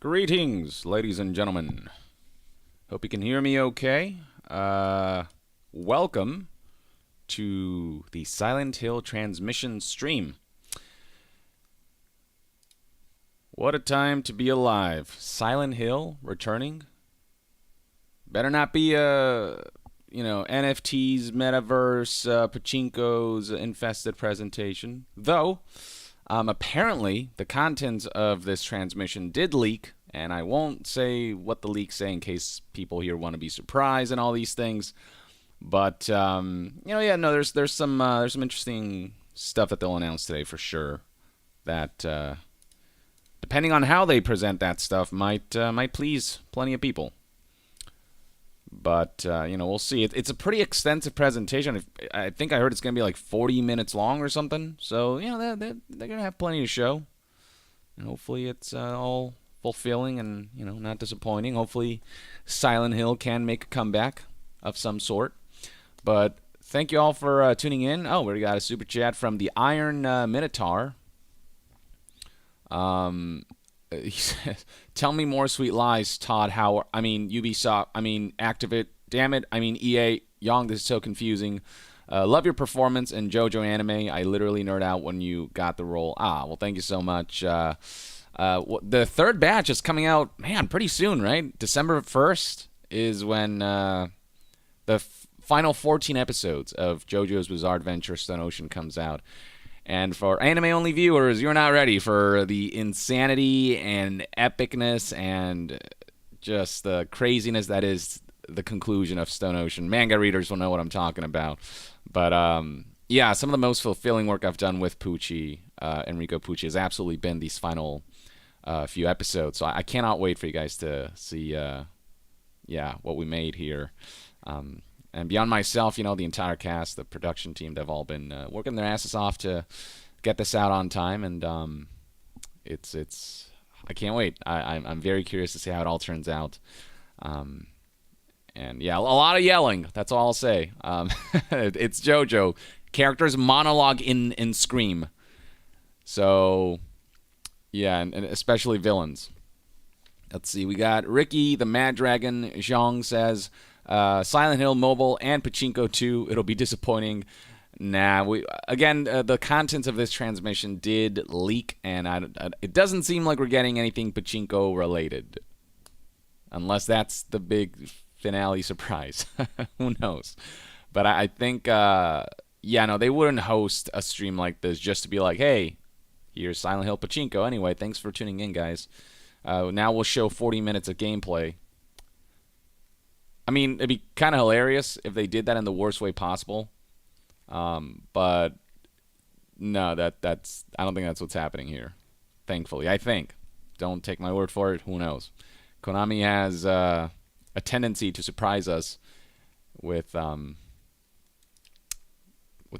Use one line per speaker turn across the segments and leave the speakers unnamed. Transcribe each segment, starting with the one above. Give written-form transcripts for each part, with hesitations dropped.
Greetings, ladies and gentlemen. Hope you can hear me okay. Welcome to the Silent Hill transmission stream. What a time to be alive. Silent Hill returning. Better not be NFTs, metaverse, pachinko's infested presentation. Though, apparently, the contents of this transmission did leak, and I won't say what the leaks say in case people here want to be surprised and all these things. But there's some interesting stuff that they'll announce today for sure. That depending on how they present that stuff might please plenty of people. But, we'll see. It's a pretty extensive presentation. I think I heard it's going to be like 40 minutes long or something. So, they're going to have plenty to show. And hopefully it's all fulfilling and, not disappointing. Hopefully Silent Hill can make a comeback of some sort. But thank you all for tuning in. Oh, we got a super chat from the Iron Minotaur. He says, "Tell me more sweet lies, Todd Howard. I mean, Ubisoft. I mean, Activate. Damn it. I mean, EA. Yong, this is so confusing. Love your performance in JoJo anime. I literally nerd out when you got the role. Well, thank you so much. The third batch is coming out, man, pretty soon, right? December 1st is when the final 14 episodes of JoJo's Bizarre Adventure Stone Ocean comes out. And for anime-only viewers, you're not ready for the insanity and epicness and just the craziness that is the conclusion of Stone Ocean. Manga readers will know what I'm talking about. But, some of the most fulfilling work I've done with Pucci, Enrico Pucci, has absolutely been these final few episodes. So I cannot wait for you guys to see, what we made here. And beyond myself, the entire cast, the production team, they've all been working their asses off to get this out on time, and I can't wait. I'm very curious to see how it all turns out. A lot of yelling. That's all I'll say. It's JoJo. Characters monologue in Scream. So, and especially villains. Let's see. We got Ricky the Mad Dragon. Zhang says, Silent Hill Mobile and Pachinko 2. It'll be disappointing. The contents of this transmission did leak, and it doesn't seem like we're getting anything Pachinko related. Unless that's the big finale surprise. Who knows? But I think, they wouldn't host a stream like this just to be like, hey, here's Silent Hill Pachinko. Anyway, thanks for tuning in, guys. Now we'll show 40 minutes of gameplay. I mean, it'd be kind of hilarious if they did that in the worst way possible. But no, that's I don't think that's what's happening here. Thankfully, I think. Don't take my word for it. Who knows? Konami has a tendency to surprise us with the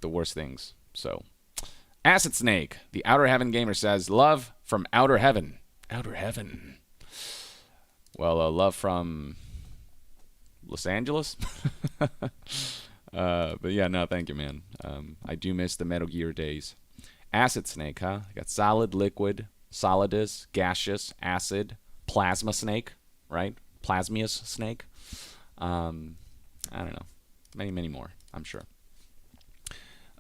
worst things. So, Acid Snake, the Outer Heaven gamer says, "Love from Outer Heaven." Outer Heaven. Well, love from Los Angeles? Thank you, man. I do miss the Metal Gear days. Acid Snake, huh? I got solid, liquid, solidus, gaseous, acid, plasma snake, right? Plasmius snake. I don't know. Many, many more, I'm sure.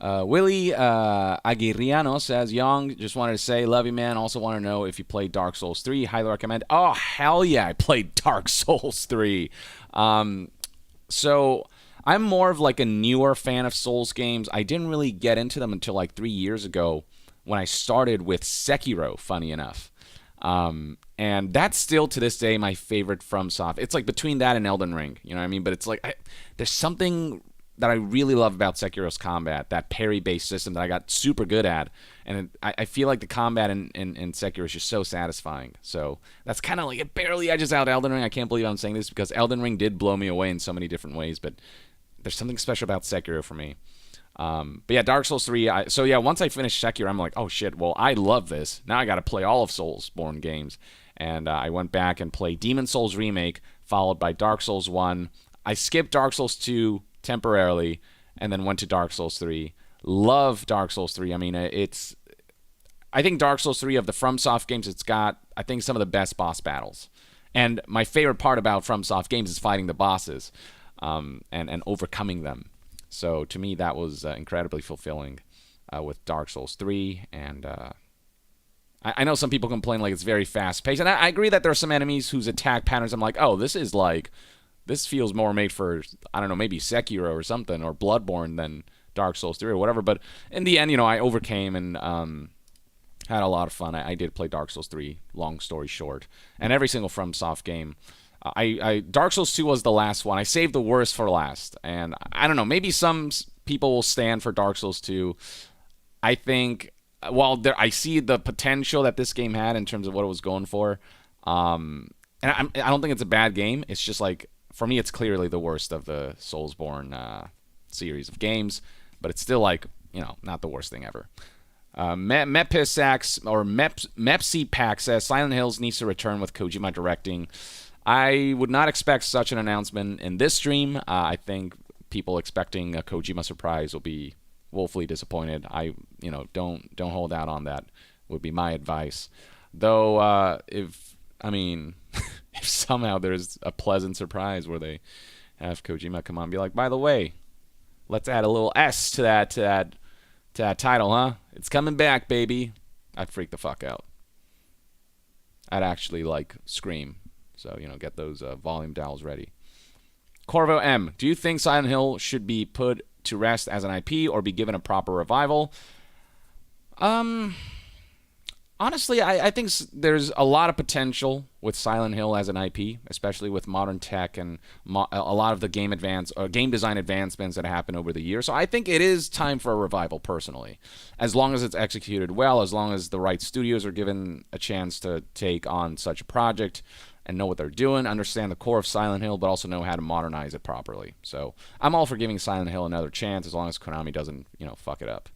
Willie Aguirreano says, Yong, just wanted to say, love you, man. Also want to know if you played Dark Souls 3. Highly recommend. Oh, hell yeah, I played Dark Souls 3. So I'm more of like a newer fan of Souls games. I didn't really get into them until like 3 years ago when I started with Sekiro, funny enough. And that's still to this day my favorite FromSoft. It's like between that and Elden Ring, you know what I mean? But it's like there's something that I really love about Sekiro's combat, that parry-based system that I got super good at. And I feel like the combat in Sekiro is just so satisfying. So that's kind of like, it barely edges out Elden Ring. I can't believe I'm saying this because Elden Ring did blow me away in so many different ways. But there's something special about Sekiro for me. Dark Souls 3. Once I finished Sekiro, I'm like, oh shit, well, I love this. Now I got to play all of Soulsborne games. And I went back and played Demon Souls Remake, followed by Dark Souls 1. I skipped Dark Souls 2 temporarily, and then went to Dark Souls 3. Love Dark Souls 3. I mean, I think Dark Souls 3 of the FromSoft games, it's got, I think, some of the best boss battles. And my favorite part about FromSoft games is fighting the bosses and overcoming them. So to me, that was incredibly fulfilling with Dark Souls 3. And I know some people complain like it's very fast-paced. And I agree that there are some enemies whose attack patterns, I'm like, oh, this feels more made for, I don't know, maybe Sekiro or something, or Bloodborne than Dark Souls 3 or whatever. But in the end, I overcame and had a lot of fun. I did play Dark Souls 3, long story short. And every single FromSoft game. Dark Souls 2 was the last one. I saved the worst for last. And I don't know, maybe some people will stand for Dark Souls 2. I think, I see the potential that this game had in terms of what it was going for. And I don't think it's a bad game. It's just like, for me, it's clearly the worst of the Soulsborne series of games. But it's still like, not the worst thing ever. Mepisax or Mepsi Pack says Silent Hills needs to return with Kojima directing. I would not expect such an announcement in this stream. I think people expecting a Kojima surprise will be woefully disappointed. Don't hold out on that, would be my advice. Though, if somehow there's a pleasant surprise where they have Kojima come on and be like, by the way, let's add a little S to that title, huh? It's coming back, baby. I'd freak the fuck out. I'd actually scream. So, get those volume dials ready. Corvo M, do you think Silent Hill should be put to rest as an IP or be given a proper revival? Honestly, I think there's a lot of potential with Silent Hill as an IP, especially with modern tech and a lot of the game design advancements that happen over the years. So I think it is time for a revival, personally, as long as it's executed well, as long as the right studios are given a chance to take on such a project and know what they're doing, understand the core of Silent Hill, but also know how to modernize it properly. So I'm all for giving Silent Hill another chance as long as Konami doesn't, fuck it up.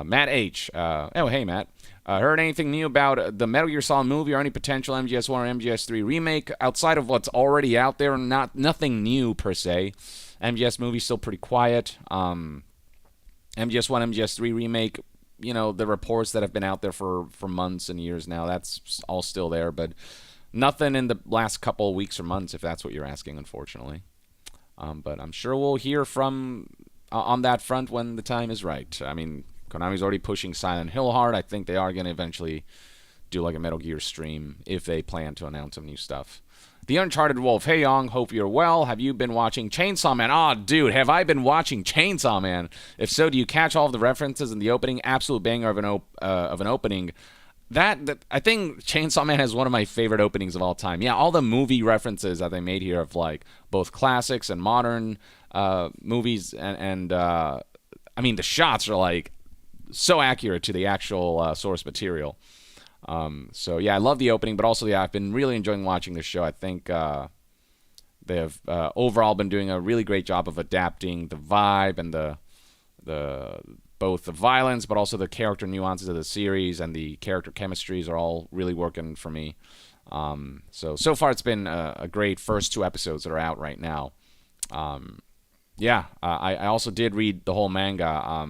Matt H. Hey, Matt. Heard anything new about the Metal Gear Solid movie or any potential MGS1 or MGS3 remake outside of what's already out there? Nothing new, per se. MGS movie still pretty quiet. MGS1, MGS3 remake, the reports that have been out there for months and years now, that's all still there, but nothing in the last couple of weeks or months, if that's what you're asking, unfortunately. But I'm sure we'll hear from on that front when the time is right. Konami's already pushing Silent Hill hard. I think they are going to eventually do a Metal Gear stream if they plan to announce some new stuff. The Uncharted Wolf. Hey, Yong. Hope you're well. Have you been watching Chainsaw Man? Oh, dude, have I been watching Chainsaw Man? If so, do you catch all of the references in the opening? Absolute banger of an opening. That I think Chainsaw Man is one of my favorite openings of all time. Yeah, all the movie references that they made here of both classics and modern movies, and the shots are so accurate to the actual source material. So yeah, I love the opening, but also I've been really enjoying watching this show. I think they have overall been doing a really great job of adapting the vibe and the both the violence, but also the character nuances of the series and the character chemistries are all really working for me. So far it's been a great first 2 episodes that are out right now. I also did read the whole manga.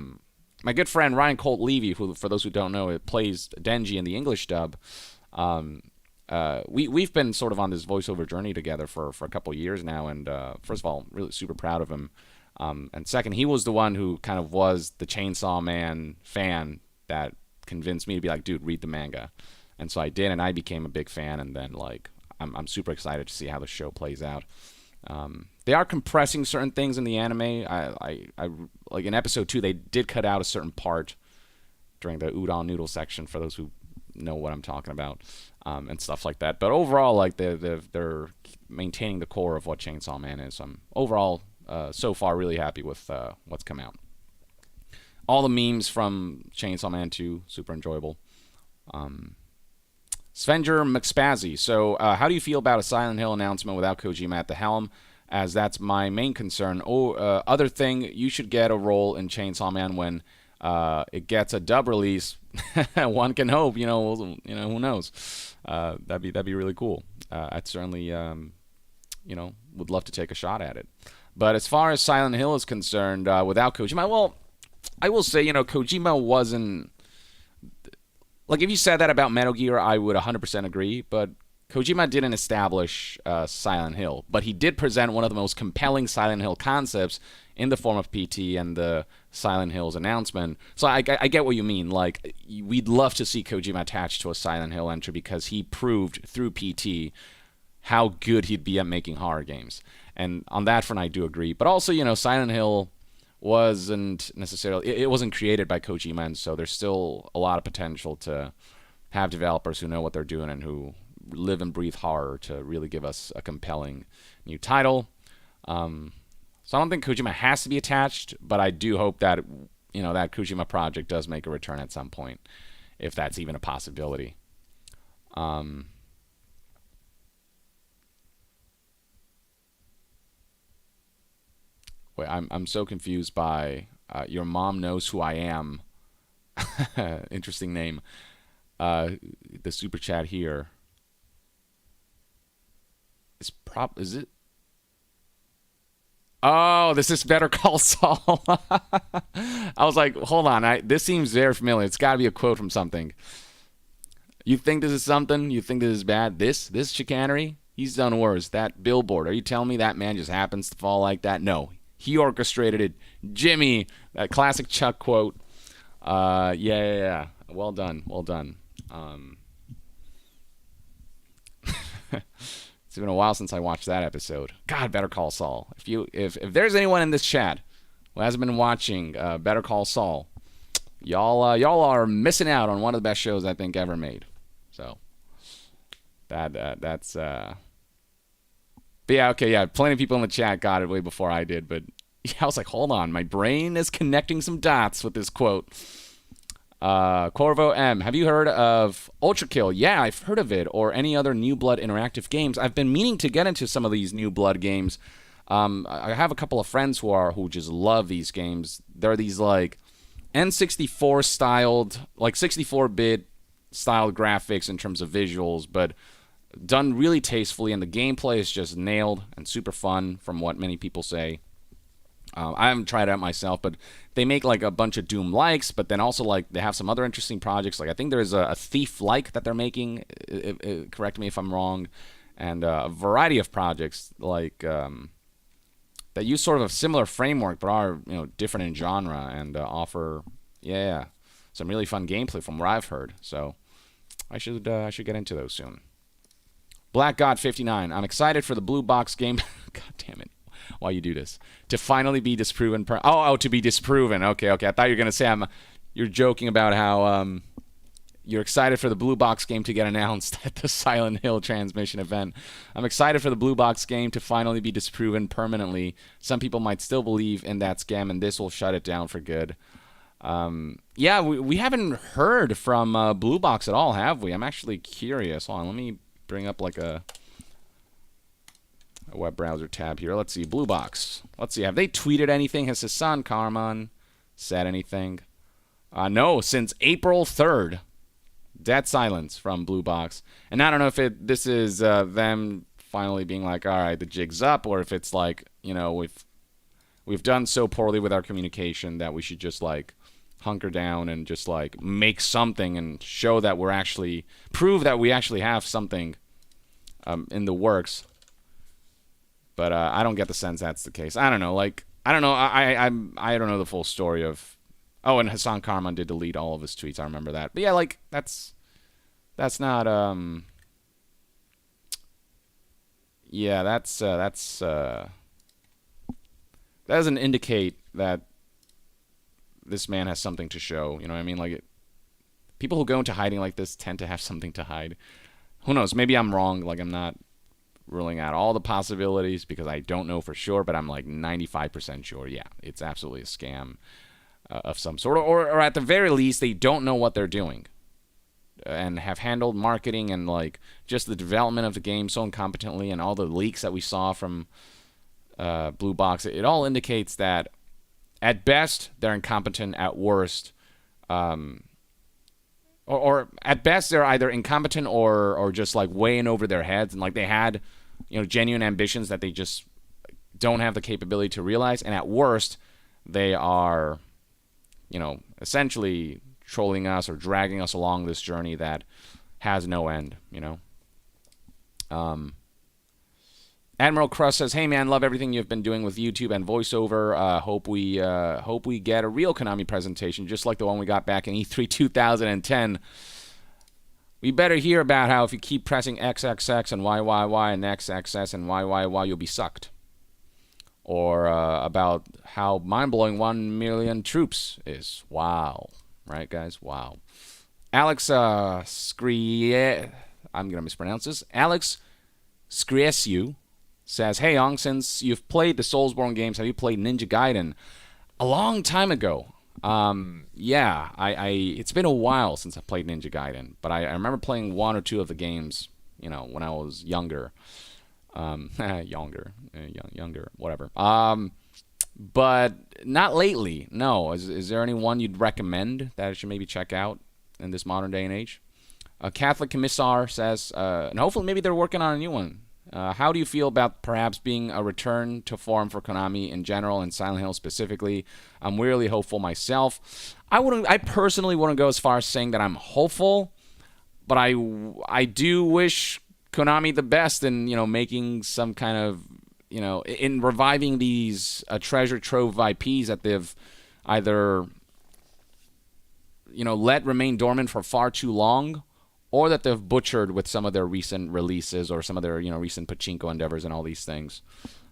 My good friend Ryan Colt Levy, who, for those who don't know, it plays Denji in the English dub. We've been sort of on this voiceover journey together for a couple years now, and first of all, really super proud of him. And second, he was the one who kind of was the Chainsaw Man fan that convinced me to be like, dude, read the manga. And so I did, and I became a big fan, and then I'm super excited to see how the show plays out. They are compressing certain things in the anime. I in episode 2, they did cut out a certain part during the udon noodle section, for those who know what I'm talking about, and stuff like that. But overall, they're maintaining the core of what Chainsaw Man is. I'm overall, so far, really happy with what's come out. All the memes from Chainsaw Man 2, super enjoyable. Svenger McSpazzy. So, how do you feel about a Silent Hill announcement without Kojima at the helm? As that's my main concern. Other thing, you should get a role in Chainsaw Man when it gets a dub release. One can hope. Who knows? That'd be really cool. I'd certainly, would love to take a shot at it. But as far as Silent Hill is concerned, without Kojima, well, I will say, Kojima wasn't Like, if you said that about Metal Gear, I would 100% agree, but Kojima didn't establish Silent Hill, but he did present one of the most compelling Silent Hill concepts in the form of PT and the Silent Hills announcement. So I get what you mean. Like, we'd love to see Kojima attached to a Silent Hill entry because he proved through PT how good he'd be at making horror games. And on that front, I do agree. But also, Silent Hill wasn't necessarily, it wasn't created by Kojima, and so there's still a lot of potential to have developers who know what they're doing and who live and breathe horror to really give us a compelling new title. So I don't think Kojima has to be attached, but I do hope that that Kojima project does make a return at some point, if that's even a possibility. Wait, I'm so confused by your mom knows who I am. Interesting name. The super chat here is it? Oh, this is Better Call Saul. I was like, hold on, this seems very familiar. It's got to be a quote from something. You think this is something? You think this is bad? This chicanery? He's done worse. That billboard. Are you telling me that man just happens to fall like that? No. He orchestrated it. Jimmy, that classic Chuck quote. Yeah. Well done. It's been a while since I watched that episode. God, Better Call Saul. If there's anyone in this chat who hasn't been watching Better Call Saul, y'all are missing out on one of the best shows I think ever made. So that's. But yeah, okay, yeah. Plenty of people in the chat got it way before I did, but yeah, I was like, hold on, my brain is connecting some dots with this quote. Corvo M, have you heard of Ultra Kill? Yeah, I've heard of it, or any other New Blood interactive games. I've been meaning to get into some of these New Blood games. I have a couple of friends who just love these games. They're these like N64 styled, like 64-bit styled graphics in terms of visuals, but done really tastefully, and the gameplay is just nailed and super fun from what many people say. I haven't tried it out myself, but they make like a bunch of Doom-likes, but then also like they have some other interesting projects. Like I think there's a Thief-like that they're making, correct me if I'm wrong, and a variety of projects like that use sort of a similar framework but are different in genre and offer some really fun gameplay from what I've heard. So I should get into those soon. Black God 59. I'm excited for the blue box game. God damn it. Why you do this? To finally be disproven. To be disproven. Okay. I thought you were going to say you're joking about how you're excited for the blue box game to get announced at the Silent Hill transmission event. I'm excited for the blue box game to finally be disproven permanently. Some people might still believe in that scam, and this will shut it down for good. We haven't heard from Blue Box at all, have we? I'm actually curious. Hold on, let me bring up like a web browser tab here. Let's see, Blue Box. Let's see, have they tweeted anything? Has Hassan Karman said anything? No, since April 3rd. Dead silence from Blue Box. And I don't know if this is them finally being like, all right, the jig's up, or if it's like, we've done so poorly with our communication that we should just like hunker down and just like make something and show that prove that we actually have something in the works. But I don't get the sense that's the case. I don't know. I don't know the full story of. Oh, and Hassan Karman did delete all of his tweets. I remember that. But yeah, that's not. That doesn't indicate that this man has something to show. You know what I mean? People who go into hiding like this tend to have something to hide. Who knows? Maybe I'm wrong. I'm not ruling out all the possibilities because I don't know for sure, but I'm 95% sure. Yeah, it's absolutely a scam of some sort, or at the very least, they don't know what they're doing and have handled marketing and just the development of the game so incompetently, and all the leaks that we saw from Blue Box. It all indicates that at best they're incompetent, at worst, or at best they're either incompetent or just way in over their heads, and they had genuine ambitions that they just don't have the capability to realize, and at worst they are essentially trolling us or dragging us along this journey that has no end, Admiral Crust says, "Hey man, love everything you've been doing with YouTube and voiceover. Hope we get a real Konami presentation, just like the one we got back in E3 2010. We better hear about how if you keep pressing XXX and YYY and XXS and YYY, you'll be sucked. Or about how mind-blowing 1 million troops is. Wow, right, guys? Wow." Alex I'm gonna mispronounce this. Alex Skriesiu says, "Hey, Ong, since you've played the Soulsborne games, have you played Ninja Gaiden?" A long time ago. Yeah, it's been a while since I played Ninja Gaiden, but I remember playing 1 or 2 of the games, when I was younger. Younger, whatever. But not lately, no. Is there anyone you'd recommend that I should maybe check out in this modern day and age? Catholic Commissar says, and hopefully maybe they're working on a new one. How do you feel about perhaps being a return to form for Konami in general and Silent Hill specifically? I'm really hopeful myself. I personally wouldn't go as far as saying that I'm hopeful, but I do wish Konami the best in making some kind of in reviving these treasure trove of IPs that they've either let remain dormant for far too long, or that they've butchered with some of their recent releases or some of their recent pachinko endeavors and all these things.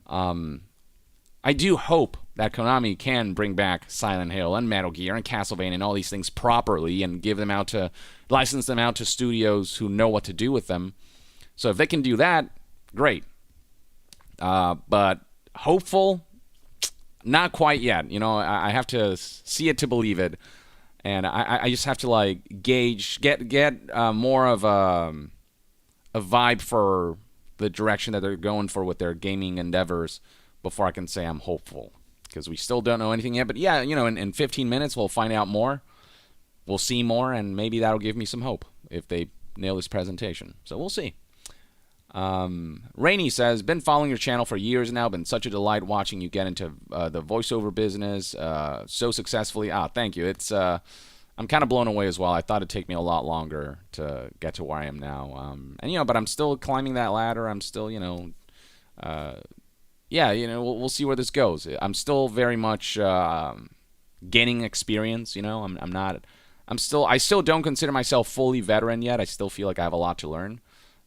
I do hope that Konami can bring back Silent Hill and Metal Gear and Castlevania and all these things properly and license them out to studios who know what to do with them. So if they can do that, great. But hopeful, not quite yet. I have to see it to believe it. And I just have to gauge, get more of a vibe for the direction that they're going for with their gaming endeavors before I can say I'm hopeful, because we still don't know anything yet. But yeah, in 15 minutes we'll find out more, we'll see more, and maybe that'll give me some hope if they nail this presentation. So we'll see. Rainey says, "Been following your channel for years now. Been such a delight watching you get into the voiceover business so successfully." Thank you. It's I'm kind of blown away as well. I thought it'd take me a lot longer to get to where I am now. But I'm still climbing that ladder. I'm still, we'll see where this goes. I'm still very much gaining experience. I still don't consider myself fully veteran yet. I still feel like I have a lot to learn.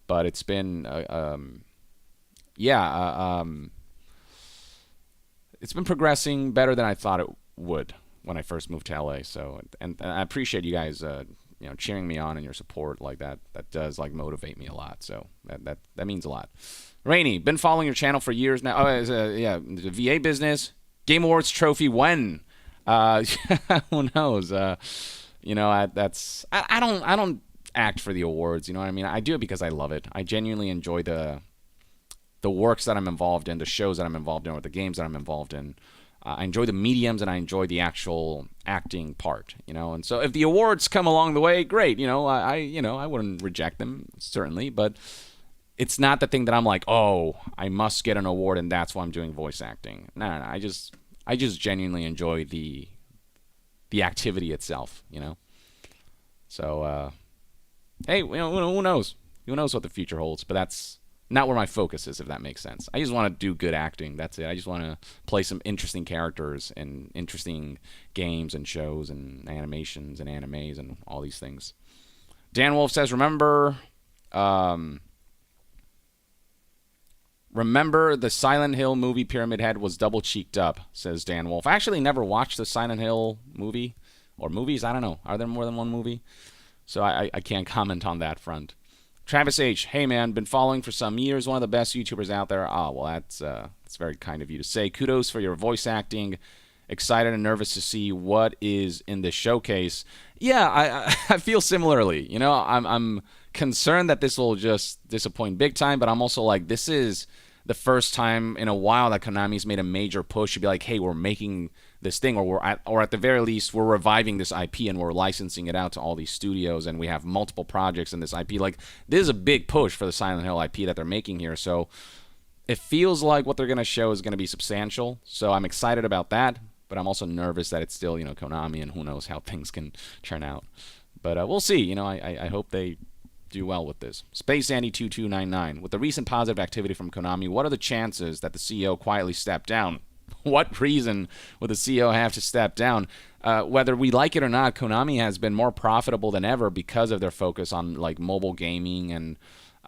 But it's been, it's been progressing better than I thought it would when I first moved to LA. So, and I appreciate you guys, cheering me on and your support like that. That does motivate me a lot. So that means a lot. Rainey, been following your channel for years now. The VA business, Game Awards trophy when? Who knows? I don't act for the awards, you know what I mean? I do it because I love it. I genuinely enjoy the works that I'm involved in, the shows that I'm involved in, or the games that I'm involved in. I enjoy the mediums, and I enjoy the actual acting part, And so if the awards come along the way, great. I wouldn't reject them, certainly, but it's not the thing that I'm like, oh, I must get an award, and that's why I'm doing voice acting. No. I just genuinely enjoy the activity itself, So. Hey, who knows? Who knows what the future holds? But that's not where my focus is, if that makes sense. I just want to do good acting. That's it. I just want to play some interesting characters and interesting games and shows and animations and animes and all these things. Dan Wolf says, remember the Silent Hill movie Pyramid Head was double cheeked up, says Dan Wolf. I actually never watched the Silent Hill movie or movies. I don't know. Are there more than one movie? So I can't comment on that front. Travis H. Hey, man, been following for some years. One of the best YouTubers out there. Well, that's very kind of you to say. Kudos for your voice acting. Excited and nervous to see what is in this showcase. Yeah, I feel similarly. I'm concerned that this will just disappoint big time, but I'm also like, this is the first time in a while that Konami's made a major push to be like, hey, we're making this thing, or at the very least, we're reviving this IP and we're licensing it out to all these studios, and we have multiple projects in this IP. Like, this is a big push for the Silent Hill IP that they're making here. So it feels like what they're going to show is going to be substantial. So I'm excited about that. but I'm also nervous that it's still, Konami, and who knows how things can turn out. But we'll see. I hope they do well with this. Space Andy 2299. With the recent positive activity from Konami, what are the chances that the CEO quietly stepped down? What reason would the CEO have to step down? Whether we like it or not, Konami has been more profitable than ever because of their focus on like mobile gaming, and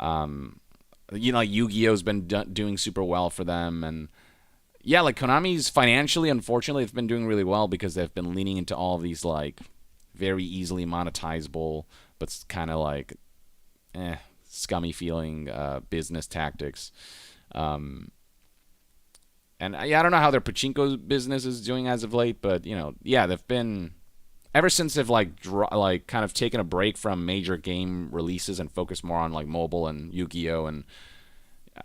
like Yu-Gi-Oh's been doing super well for them. And yeah, like Konami's financially, unfortunately, they've been doing really well because they've been leaning into all of these like very easily monetizable, but kind of like scummy feeling business tactics. And I don't know how their pachinko business is doing as of late, but they've been, ever since they've kind of taken a break from major game releases and focused more on like mobile and Yu-Gi-Oh, and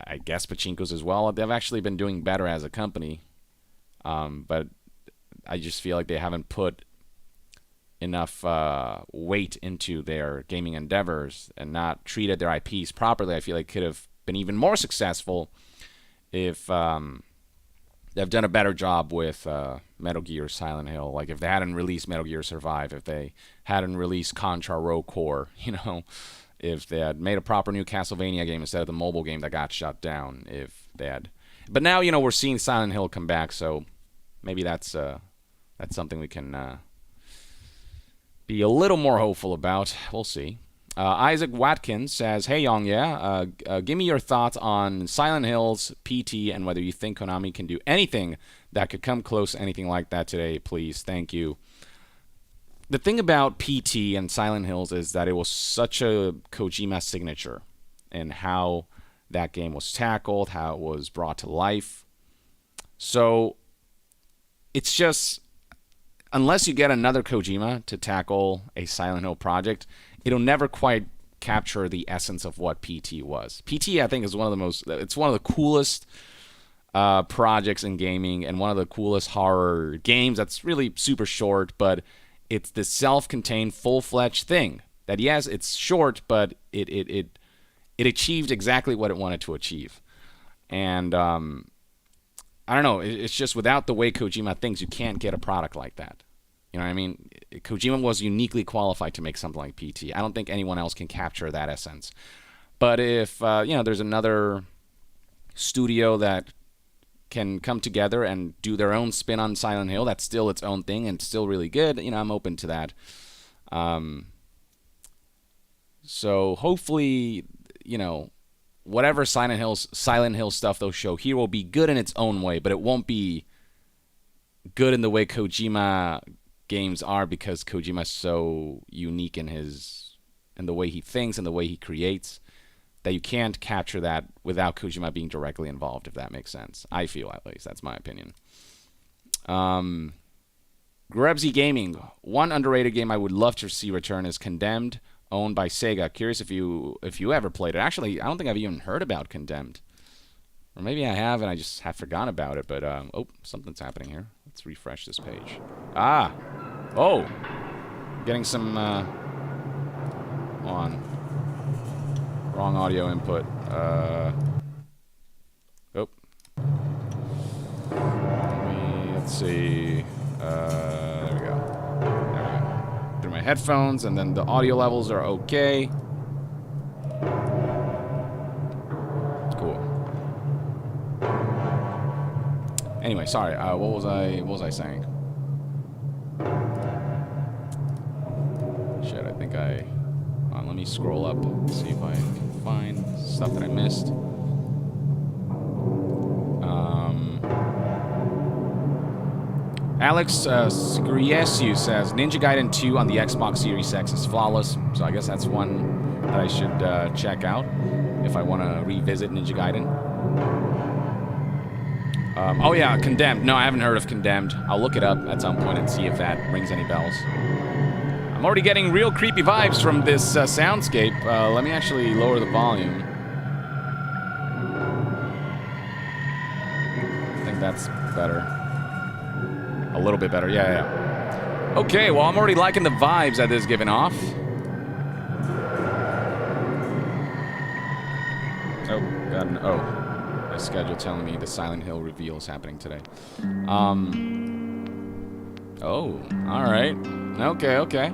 I guess pachinkos as well. They've actually been doing better as a company, but I just feel like they haven't put enough weight into their gaming endeavors and not treated their IPs properly. I feel like could have been even more successful if they've done a better job with Metal Gear, Silent Hill. Like if they hadn't released Metal Gear Survive, if they hadn't released Contra Rogue Core, if they had made a proper new Castlevania game instead of the mobile game that got shut down, if they had. But now, we're seeing Silent Hill come back, so maybe that's something we can be a little more hopeful about. We'll see. Isaac Watkins says, "Hey YongYea, give me your thoughts on Silent Hill's PT and whether you think Konami can do anything that could come close to anything like that today, please. Thank you." The thing about PT and Silent Hills is that it was such a Kojima signature in how that game was tackled, how it was brought to life. So it's just, unless you get another Kojima to tackle a Silent Hill project, it'll never quite capture the essence of what PT was. PT, I think, is one of the coolest projects in gaming and one of the coolest horror games that's really super short, but it's this self-contained, full-fledged thing that, yes, it's short, but it achieved exactly what it wanted to achieve. And I don't know, it's just without the way Kojima thinks, you can't get a product like that. You know what I mean? Kojima was uniquely qualified to make something like PT. I don't think anyone else can capture that essence. But if, there's another studio that can come together and do their own spin on Silent Hill, that's still its own thing and still really good, I'm open to that. So hopefully, whatever Silent Hill stuff they'll show here will be good in its own way, but it won't be good in the way Kojima games are, because Kojima's so unique in the way he thinks and the way he creates that you can't capture that without Kojima being directly involved, if that makes sense. I feel, at least. That's my opinion. Grebsy Gaming. One underrated game I would love to see return is Condemned, owned by Sega. Curious if you ever played it. Actually, I don't think I've even heard about Condemned. Or maybe I have and I just have forgotten about it. But, something's happening here. Let's refresh this page. Oh! Getting some, wrong audio input. Let's see. There we go. Through my headphones, and then the audio levels are okay. Cool. Anyway, sorry. What was I saying? Shit, I think let me scroll up and see if I can find stuff that I missed. Alex Skriesu says, Ninja Gaiden 2 on the Xbox Series X is flawless, so I guess that's one that I should check out if I want to revisit Ninja Gaiden. Oh yeah, Condemned. No, I haven't heard of Condemned. I'll look it up at some point and see if that rings any bells. I'm already getting real creepy vibes from this soundscape. Let me actually lower the volume. I think that's better. A little bit better, yeah. Okay, well, I'm already liking the vibes that this is giving off. My schedule telling me the Silent Hill reveal is happening today. Oh, all right. Okay, okay.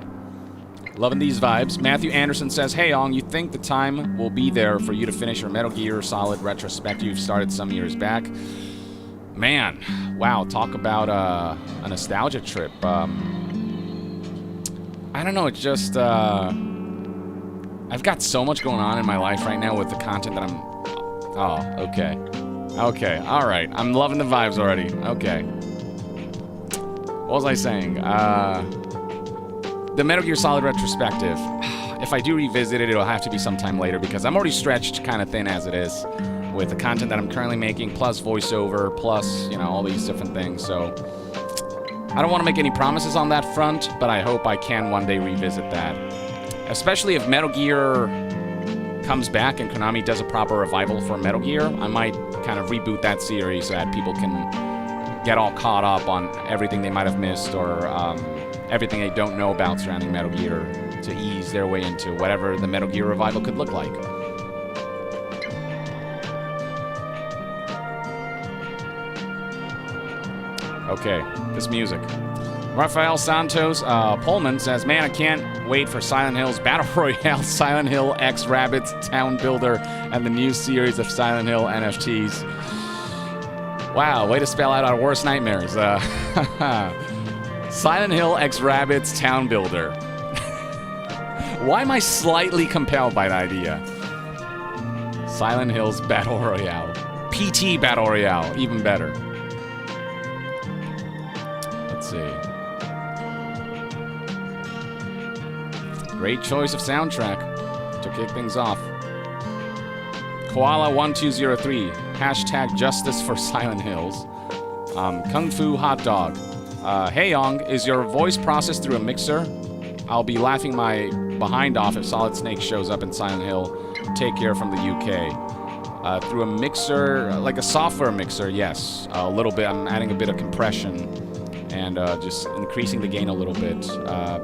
Loving these vibes. Matthew Anderson says, hey, Ong, you think the time will be there for you to finish your Metal Gear Solid retrospect you've started some years back? Man, wow, talk about a nostalgia trip. I don't know, it's just... I've got so much going on in my life right now with the content that I'm... Oh, okay. Okay, alright. I'm loving the vibes already. Okay. What was I saying? The Metal Gear Solid retrospective. If I do revisit it, it'll have to be sometime later because I'm already stretched kind of thin as it is with the content that I'm currently making, plus voiceover, plus, you know, all these different things. So I don't want to make any promises on that front, but I hope I can one day revisit that. Especially if Metal Gear comes back and Konami does a proper revival for Metal Gear, I might kind of reboot that series so that people can get all caught up on everything they might have missed or everything they don't know about surrounding Metal Gear to ease their way into whatever the Metal Gear revival could look like. Okay, this music. Rafael Santos Pullman says, man, I can't wait for Silent Hill's Battle Royale, Silent Hill X Rabbids Town Builder, and the new series of Silent Hill NFTs. Wow, way to spell out our worst nightmares. Silent Hill X Rabbids Town Builder. Why am I slightly compelled by the idea? Silent Hill's Battle Royale. PT Battle Royale, even better. Let's see. Great choice of soundtrack to kick things off. Koala1203, hashtag justice for Silent Hills. Kung Fu Hot Dog. Hey Yong, is your voice processed through a mixer? I'll be laughing my behind off if Solid Snake shows up in Silent Hill. Take care from the UK. Through a mixer, like a software mixer, yes. A little bit, I'm adding a bit of compression and just increasing the gain a little bit.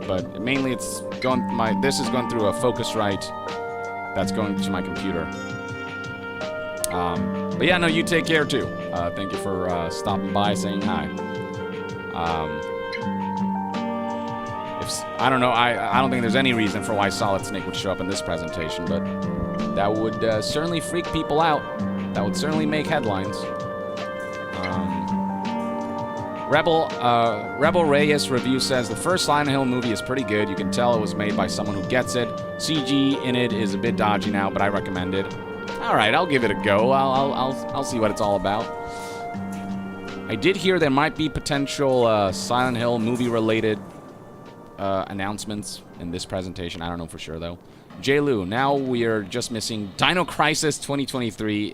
But mainly it's going, this is going through a Focusrite that's going to my computer. But yeah, no, you take care too. Thank you for stopping by, saying hi. I don't know, I don't think there's any reason for why Solid Snake would show up in this presentation, but that would certainly freak people out. That would certainly make headlines. Rebel Reyes review says, the first Silent Hill movie is pretty good. You can tell it was made by someone who gets it. CG in it is a bit dodgy now, but I recommend it. All right, I'll give it a go. I'll see what it's all about. I did hear there might be potential Silent Hill movie-related announcements in this presentation. I don't know for sure, though. J-Lu, now we're just missing Dino Crisis 2023.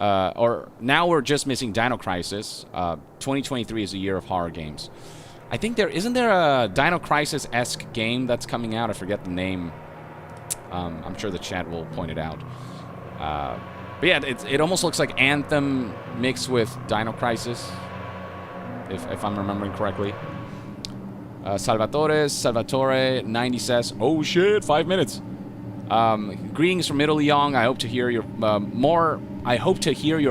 Now we're just missing Dino Crisis. 2023 is a year of horror games. I think isn't there a Dino Crisis-esque game that's coming out? I forget the name. I'm sure the chat will point it out. But yeah, it almost looks like Anthem mixed with Dino Crisis, if I'm remembering correctly. Salvatore 90 says, oh shit, 5 minutes. Greetings from Italy, Yong. I hope to hear your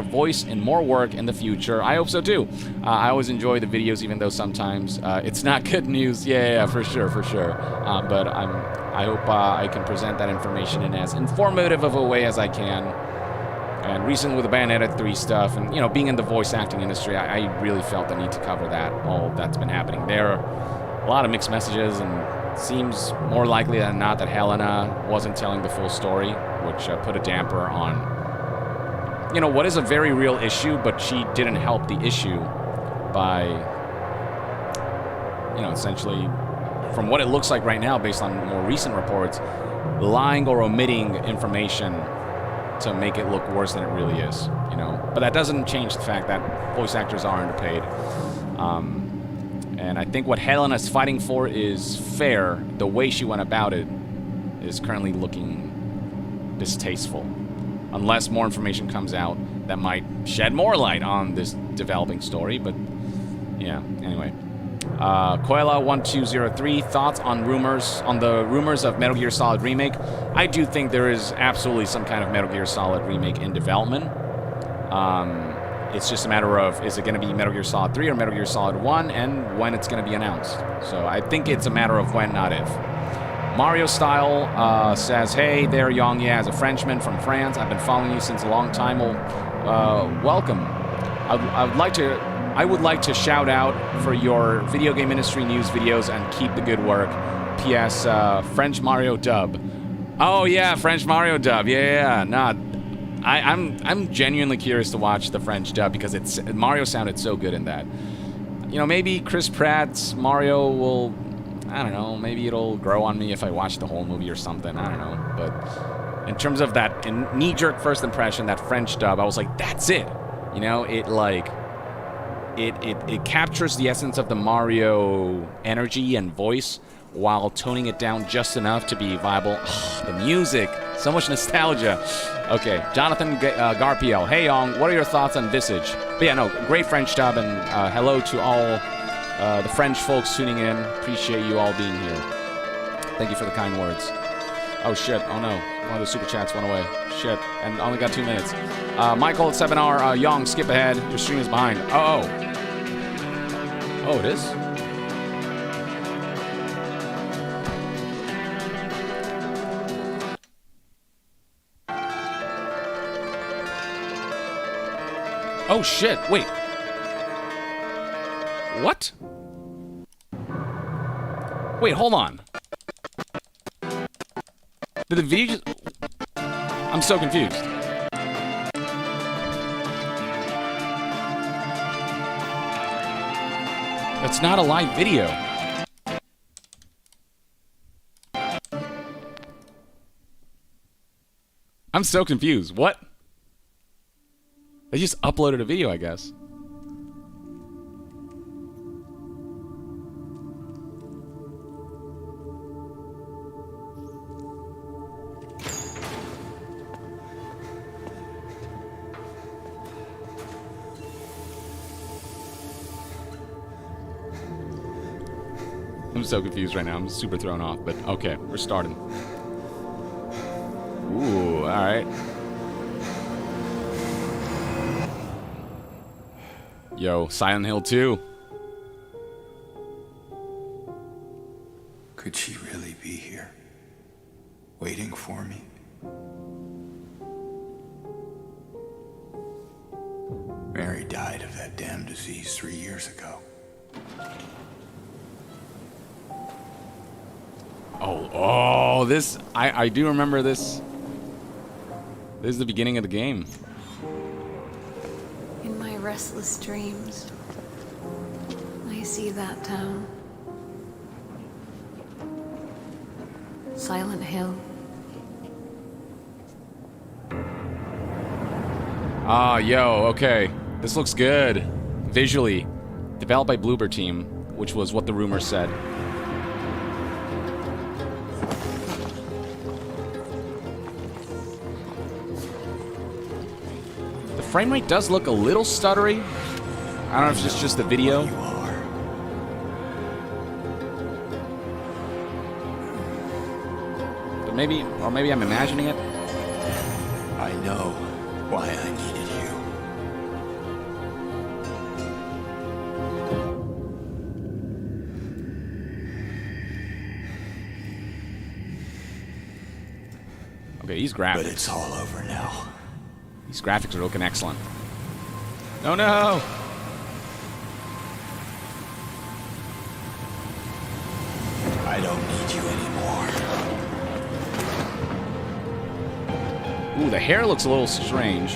voice in more work in the future. I hope so too. I always enjoy the videos, even though sometimes it's not good news. Yeah, for sure. But I hope I can present that information in as informative of a way as I can. And recently with the Bayonetta 3 stuff, and you know, being in the voice acting industry, I really felt the need to cover that. All that's been happening there. A lot of mixed messages, and seems more likely than not that Helena wasn't telling the full story, which put a damper on, you know, what is a very real issue, but she didn't help the issue by, you know, essentially, from what it looks like right now, based on more recent reports, lying or omitting information to make it look worse than it really is, you know. But that doesn't change the fact that voice actors are underpaid. And I think what Helena's fighting for is fair. The way she went about it is currently looking distasteful. Unless more information comes out that might shed more light on this developing story. But, yeah, anyway. Koala1203, thoughts on the rumors of Metal Gear Solid Remake. I do think there is absolutely some kind of Metal Gear Solid Remake in development. It's just a matter of, is it going to be Metal Gear Solid 3 or Metal Gear Solid 1, and when it's going to be announced. So I think it's a matter of when, not if. Mario Style says, hey there, YongYea, as a Frenchman from France. I've been following you since a long time. Well, welcome. I would like to shout out for your video game industry news videos and keep the good work. P.S. French Mario dub. Oh yeah, French Mario dub. Yeah. Nah, I'm genuinely curious to watch the French dub because Mario sounded so good in that. You know, maybe Chris Pratt's Mario will, I don't know, maybe it'll grow on me if I watch the whole movie or something. I don't know. But in terms of that knee-jerk first impression, that French dub, I was like, that's it. You know, it captures the essence of the Mario energy and voice while toning it down just enough to be viable. The music, so much nostalgia. Okay, Jonathan Garpiel. Hey, Yong, what are your thoughts on Visage? But yeah, no, great French dub, and hello to all the French folks tuning in. Appreciate you all being here. Thank you for the kind words. Oh, shit. Oh, no. One of the super chats went away. Shit. And only got 2 minutes. Michael at 7R. Yong, skip ahead. Your stream is behind. Oh. Oh, it is? Oh, shit. Wait. What? Wait, hold on. Did the video just... I'm so confused. That's not a live video. I'm so confused. What? They just uploaded a video, I guess. I'm so confused right now. I'm super thrown off, but okay, we're starting. Ooh, all right. Yo, Silent Hill 2.
Could she really be here, waiting for me? Mary died of that damn disease 3 years ago.
Oh, this, I do remember this. This is the beginning of the game.
In my restless dreams, I see that town. Silent Hill.
Ah, yo, okay. This looks good. Visually. Developed by Bloober Team, which was what the rumor said. The frame rate does look a little stuttery. I don't know if it's just the video.
You are.
But maybe I'm imagining it.
I know why I needed you.
Okay, these graphics.
But it's all over now.
These graphics are looking excellent. Oh no!
I don't need you anymore.
Ooh, the hair looks a little strange.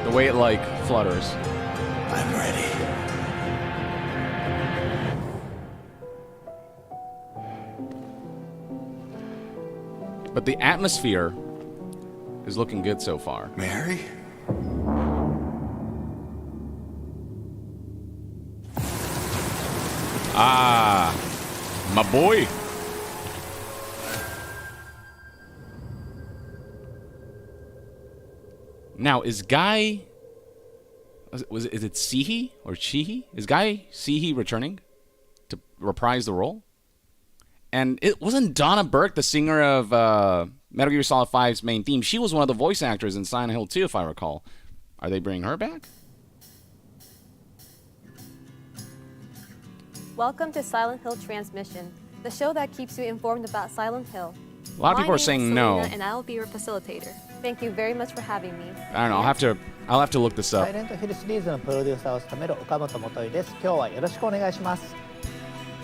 The way it, like, flutters.
I'm ready.
But the atmosphere is looking good so far.
Mary?
Ah, my boy. Now, is Guy... is it Sihi or Chihi? Is Guy Sihi returning to reprise the role? And it wasn't Donna Burke, the singer of Metal Gear Solid 5's main theme. She was one of the voice actors in Silent Hill 2, if I recall. Are they bringing her back?
Welcome to Silent Hill Transmission, the show that keeps you informed about Silent Hill.
A lot of people are saying no.
And I'll be your facilitator. Thank you very much for having me.
I don't know. I'll have to look this up.
サイレントヒルシリーズのプロデューサーを務める岡本元井です。今日はよろしくお願いします。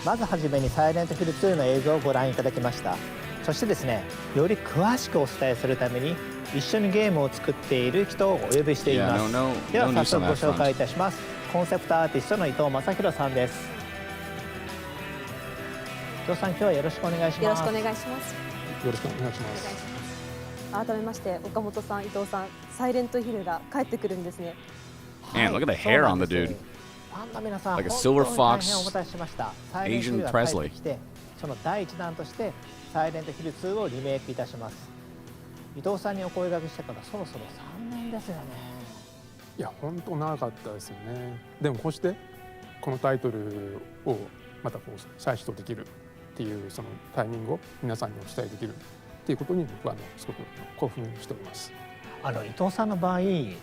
まずはじめにサイレントヒル2の映像をご覧いただきました。そしてですね、より詳しくお伝えするために一緒にゲームを作っている人をお呼びしています。では早速ご紹介いたします。コンセプトアーティストの伊藤正弘さんです。伊藤さん、今日はよろしくお願いします。
よろしくお願いします。
よろしくお願いします。
改めまして岡本さん、伊藤さん、サイレントヒルが帰ってくるんですね。
Man, look at the hair on the dude.
ファンの皆さん、
Like a silver
本当に大変
fox
お待たせしました。サイレントヒルが帰ってきて、その第一弾としてサイレントヒル2をリメイクいたします。伊藤さんにお声掛けしてからそろそろ3年ですよね。
いや、本当長かったですよね。でもこうしてこのタイトルをまたこう再始動できるっていうそのタイミングを皆さんにお伝えできるっていうことに僕はすごく興奮しております。
伊藤さんの場合、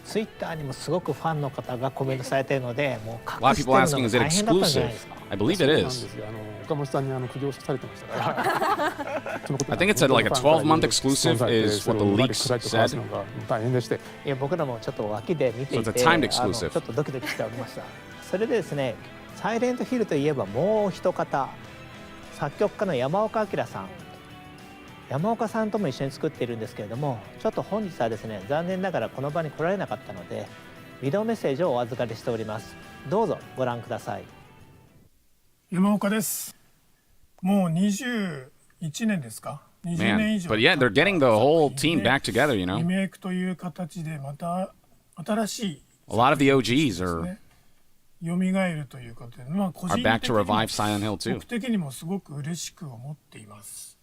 ツイッターにもすごくファンの方がコメントされているので、もう
A lot of
隠して
people
るの
asking,
が
is it
大変だったんじゃない
exclusive?
ですか。
I believe it
そうなんで
is.
すよ。岡本さんに苦情されてましたから。
I think it said like a 12-month exclusive is what the leaks said.
大変でして。
いや、僕らもちょっと脇で見てい
So
て、
it's a timed exclusive.
ちょっとドキドキしておりました。それでですね、サイレントヒルといえばもう一方、作曲家の山岡明さん。山岡さんとも一緒に作っているんですけれども、ちょっと本日はですね、残念ながらこの場に来られなかったので、ビデオメッセージをお預かりしております。どうぞご覧ください。
山岡です。もう21年ですか。20
Man,
年以上。
but yeah, they're getting the whole team back together, you
リ
know.
メイクという形でまた新しい
A lot of the OGs are
蘇るということで、まあ個人
back
的
to
に
revive Silent Hill 2.
僕的にもすごく嬉しく思っています。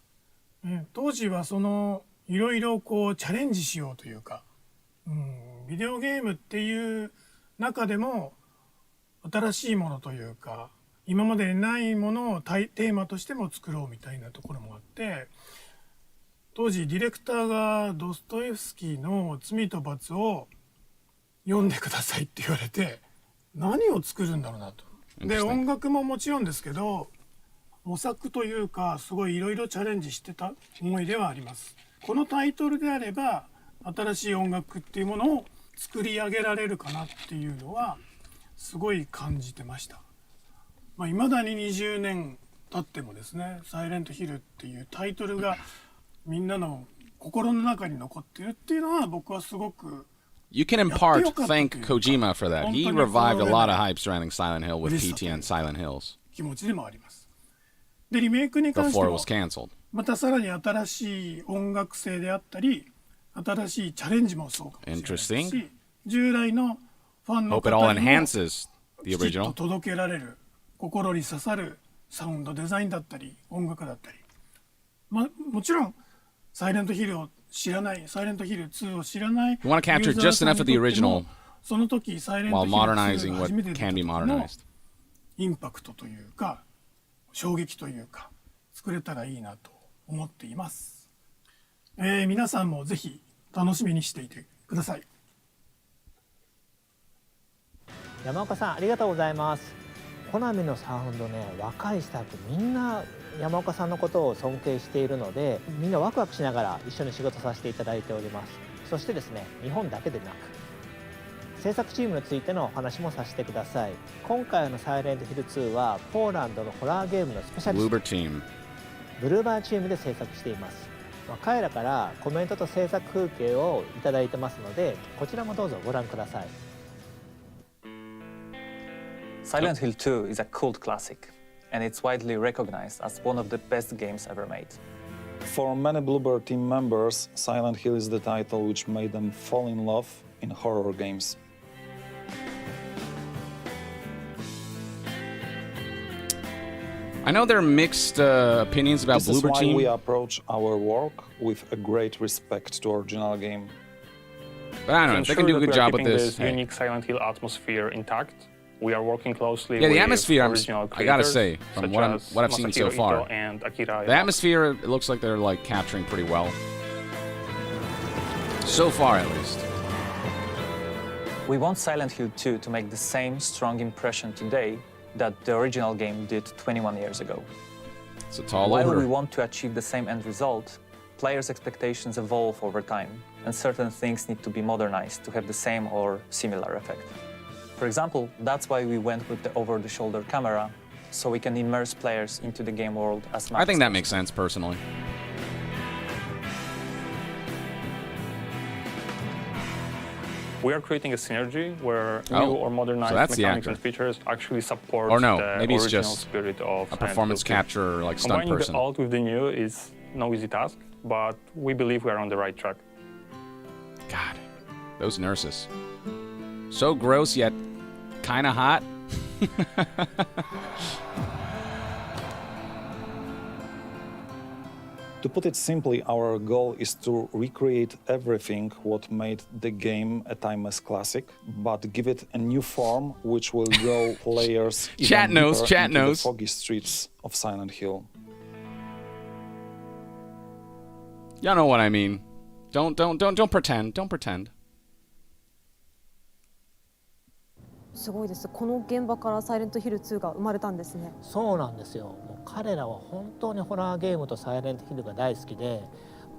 当時はそのいろいろこうチャレンジしようというか、ビデオゲームっていう中でも新しいものというか、今までないものをテーマとしても作ろうみたいなところもあって、当時ディレクターがドストエフスキーの「罪と罰」を読んでくださいって言われて、何を作るんだろうなと。で、音楽ももちろんですけど、模索というかすごいいろいろチャレンジしてた思いではあります。このタイトルであれば新しい音楽っていうものを作り上げられるかなっていうのはすごい感じてました。未だに20年経ってもですね、サイレントヒルっていうタイトルがみんなの心の中に残ってるっていうのは僕はすごく
You can in part thank Kojima for that. He revived a lot of hype surrounding Silent Hill with PT and Silent Hills
気持ちでもあります。で、リメイクに関して
before it
も
was canceled.
またさらに新しい音楽性であったり新しいチャレンジもそうかもしれないし、従来のファンの
Hope it
方
all
にも
enhances the
きちっと
original.
届けられる、心に刺さるサウンドデザインだったり音楽だったり、もちろんサイレントヒルを知らない、サイレントヒル2を知らない
You want to capture just enough of the original
その時サイレント
while
ヒル2
modernizing
が
what
初めて出た
can be
時の
modernized.
インパクトというか衝撃というか作れたらいいなと思っています。皆さんもぜひ楽しみにしていてください。
山岡さん、ありがとうございます。コナミのサウンドね、若いスタッフみんな山岡さんのことを尊敬しているので、みんなワクワクしながら一緒に仕事させていただいております。そしてですね、日本だけでなく制作チームについてのお話もさせてください。今回のサイレントヒル2はポーランドのホラーゲームのスペシャリスト
Bloober team.
ブルーバーチームで制作しています。彼らからコメントと制作風景をいただいてますので、こちらもどうぞご覧ください。
Silent Hill 2 is a cult classic, and it's widely recognized as one of the best games ever made.
For many Bloober team members, Silent Hill is the title which made them fall in love in horror games.
I know there are mixed opinions about
This is
Bloober
why
team.
we approach our work with a great respect to original game.
But I don't know if they can do a good job with this.
This unique Silent Hill atmosphere intact. We are working closely
Yeah, the
with
atmosphere,
original
I gotta
creators,
say, from
such
what I've seen so
Masahiro
far,
Ito and Akira
the atmosphere, it looks like they're like capturing pretty well. So far, at least.
We want Silent Hill 2 to make the same strong impression today that the original game did 21 years ago.
It's a tall
While
order.
we want to achieve the same end result, players' expectations evolve over time, and certain things need to be modernized to have the same or similar effect. For example, that's why we went with the over-the-shoulder camera, so we can immerse players into the game world as much
I think
as
that makes sense, personally.
We are creating a synergy where
Oh,
new or modernized
so that's the
mechanics
actor.
and features actually support
Or no,
the
maybe it's
original
just
spirit of
a
Silent
performance
Hill 2.
capture, like, stunt
Combining
person.
the old with the new is no easy task, but we believe we are on the right track.
God, those nurses. So gross, yet kind of hot.
To put it simply, our goal is to recreate everything what made the game a timeless classic, but give it a new form which will draw players
Chat
even
knows,
deeper
chat
into
knows.
the foggy streets of Silent Hill.
Y'all know what I mean. Don't pretend. Don't pretend.
すごいです。この現場からサイレントヒル2が生まれたんですね。
そうなんですよ。もう彼らは本当にホラーゲームとサイレントヒルが大好きで、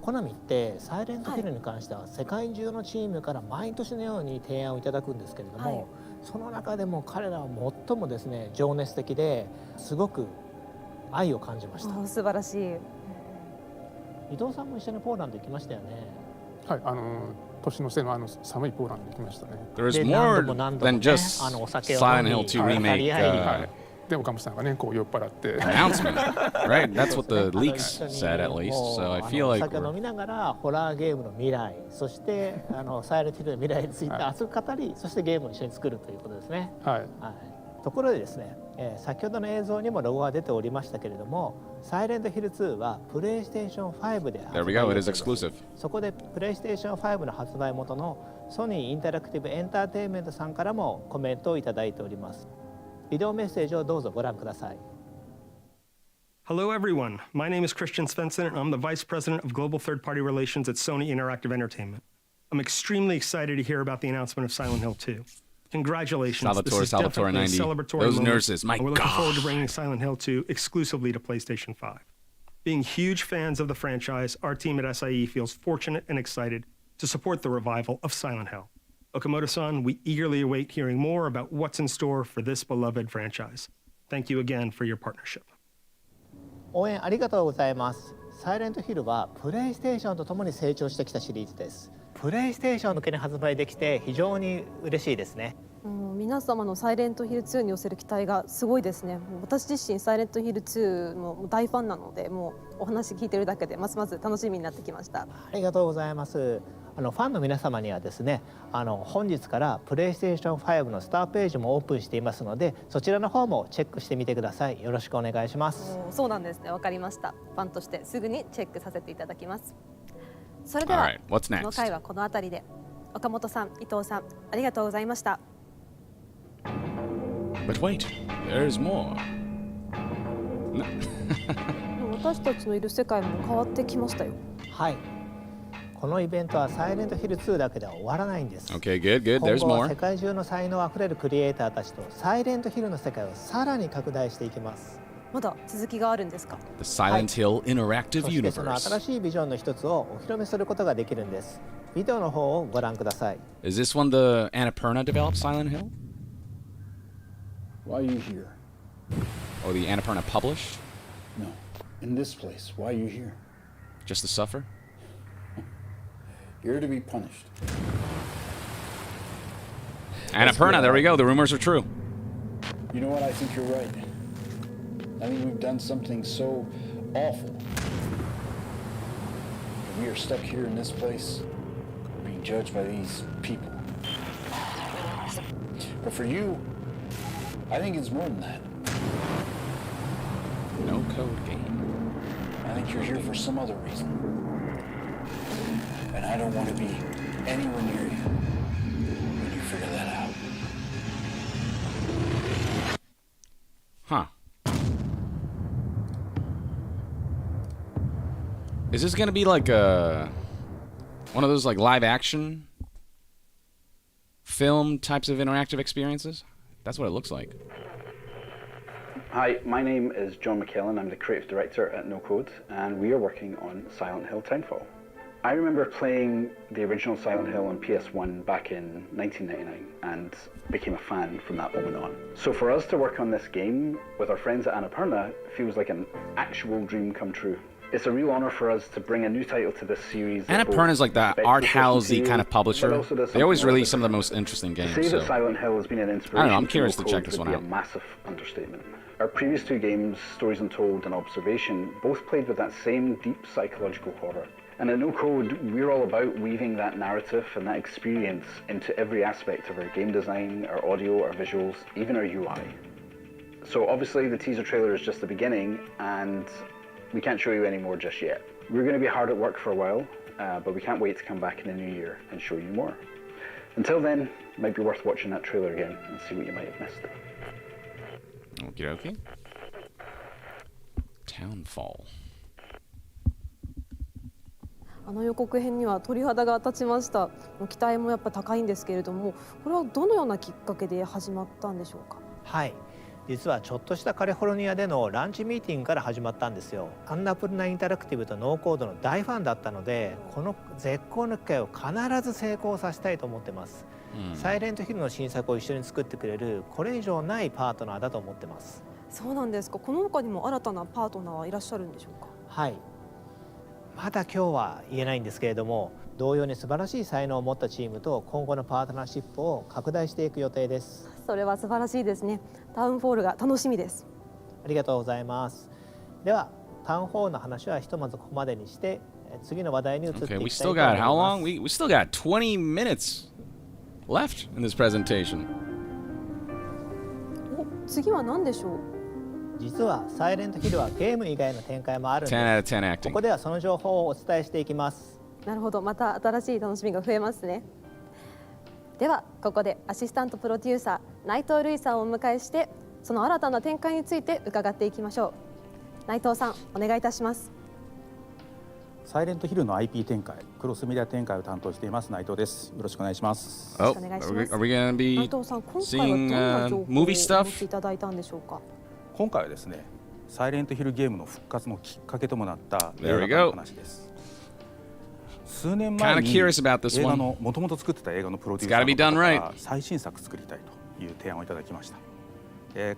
コナミってサイレントヒルに関しては世界中のチームから毎年のように提案をいただくんですけれども、その中でも彼らは最もですね情熱的ですごく愛を感じました。
素晴らしい。
伊藤さんも一緒にポーランド行きましたよね。
はい、年の瀬の寒いポーランド行きましたね。
There is more than just Silent Hill 2 remake
で岡本さんがねこう酔っ払って
announcement, right? That's what the leaks said, at least. So I feel
お
like
酒を飲みながらホラーゲームの未来、そしてサイレントヒルの未来について熱く語り、そしてゲームを一緒に作るということですね。
はい。
ところでですね、先ほどの映像にもロゴが出ておりましたけれども、サイレントヒル2はプレイステーション5で発売
There we go, it is exclusive.
そこでプレイステーション5の発売元のソニーインタラクティブエンターテインメントさんからもコメントをいただいております。ビデオメッセージをどうぞご覧ください。
Hello, everyone. My name is Christian Svensson, and I'm the Vice President of Global Third-Party Relations at Sony Interactive Entertainment. I'm extremely excited to hear about the announcement of Silent Hill 2. Congratulations. This is definitely
90.
a celebratory
Those
moment,
nurses, my
and we're looking forward to
gosh.
bringing Silent Hill 2 exclusively to PlayStation 5. Being huge fans of the franchise, our team at SIE feels fortunate and excited to support the revival of Silent Hill. Okamoto-san, we eagerly await hearing more about what's in store for this beloved franchise. Thank you again for your partnership.
応援ありがとうございます。サイレントヒルはプレイステーションとともに成長してきたシリーズです。プレイステーション向けに発売できて非常に嬉しいですね。
皆様のサイレントヒル2に寄せる期待がすごいですね。私自身サイレントヒル2の大ファンなので、もうお話聞いてるだけでますます楽しみになってきました。
ありがとうございます。ファンの皆様にはですね、本日からプレイステーション5のスターページもオープンしていますので、そちらの方もチェックしてみてください。よろしくお願いします。
そうなんですね。わかりました。ファンとしてすぐにチェックさせていただきます。それでは、この回はこのあたりで、岡本さん、伊藤さん、ありがとうございました。
But wait, there's more.
私たちのいる世界も変わってきましたよ。
はい。このイベントはサイレントヒル2だけでは終わらないんです。
Okay, good, good. There's
今後は
more.
世界中の才能あふれるクリエイターたちとサイレントヒルの世界をさらに拡大していきます。
まだ続きがあるんですか？
The Silent Hill Interactive
そしてその
Universe.
新しいビジョンの一つをお披露目することができるんです。ビデオの方をご覧ください。
Is this one the Annapurna developed Silent Hill?
Why are you here?
Or the Annapurna published?
No. In this place. Why are you here?
Just to suffer?
You're to be punished.
Annapurna, there we go. The rumors are true.
You know what? I think you're right. I think we've done something so awful. We are stuck here in this place, being judged by these people. But for you, I think it's more than that.
No code game.
I think you're here for some other reason. And I don't want to be anywhere near you when you figure that out.
Huh. Is this gonna be like a One of those like live action film types of interactive experiences? That's what it looks like.
Hi, my name is John McKellen. I'm the creative director at No Code, and we are working on Silent Hill Townfall. I remember playing the original Silent Hill on PS1 back in 1999 and became a fan from that moment on. So for us to work on this game with our friends at Annapurna feels like an actual dream come true. It's a real honor for us to bring a new title to this series.
Annapurna is like the art housey kind of publisher. They always release some of the most interesting games.
To say
So.
that Silent Hill has been an inspiration,
I don't know, I'm curious to
No
check
Code
this
would
one
be
out.
a massive understatement. Our previous two games, Stories Untold and Observation, both played with that same deep psychological horror. And at No Code, we're all about weaving that narrative and that experience into every aspect of our game design, our audio, our visuals, even our UI. So obviously the teaser trailer is just the beginning, and we can't show you any more just yet. We're going to be hard at work for a while, but we can't wait to come back in the new year and show you more. Until then, it might be worth watching that trailer again and see what you might have missed.
Okie dokie. Townfall.
予告編には鳥肌が立ちました。期待もやっぱ高いんですけれども、これはどのようなきっかけで始まったんでしょうか。
はい、実はちょっとしたカリフォルニアでのランチミーティングから始まったんですよ。アンナプルナインタラクティブとノーコードの大ファンだったので、この絶好の機会を必ず成功させたいと思ってます。サイレントヒルの新作を一緒に作ってくれるこれ以上ないパートナーだと思ってます。
そうなんですか。この他にも新たなパートナーはいらっしゃるんでしょうか。
はい。まだ今日は言えないんですけれども、同様に素晴らしい才能を持ったチームと今後のパートナーシップを拡大していく予定です。
それは素晴らしいですね。タウンフォールが楽しみです。
ありがとうございます。では、タウンフォールの話はひとまずここまでにして、次の話題に移っていきたいと思います。
Okay, we still got how long? We still got 20 minutes left in this presentation.
お、次は何でしょう。
実はサイレントヒルはゲーム以外の展開もあるんです。
10 out of 10 acting.
ここではその情報をお伝えしていきます。
なるほど、また新しい楽しみが増えますね。ではここでアシスタントプロデューサー内藤瑠衣さんをお迎えして、その新たな展開について伺っていきましょう。内藤さん、お願いいたします。
サイレントヒルの IP 展開、クロスメディア展開を担当しています内藤です。よろしくお願いします。
Oh, are we going to be
内藤さん、今回はどんな情報をお持ちいただいたんでしょうか。
今回はですね、サイレントヒルゲームの復活のきっかけともなった映画の話です。数年前に映画の元々作ってた映画のプロデューサーの方から最新作作りたいという提案をいただきました。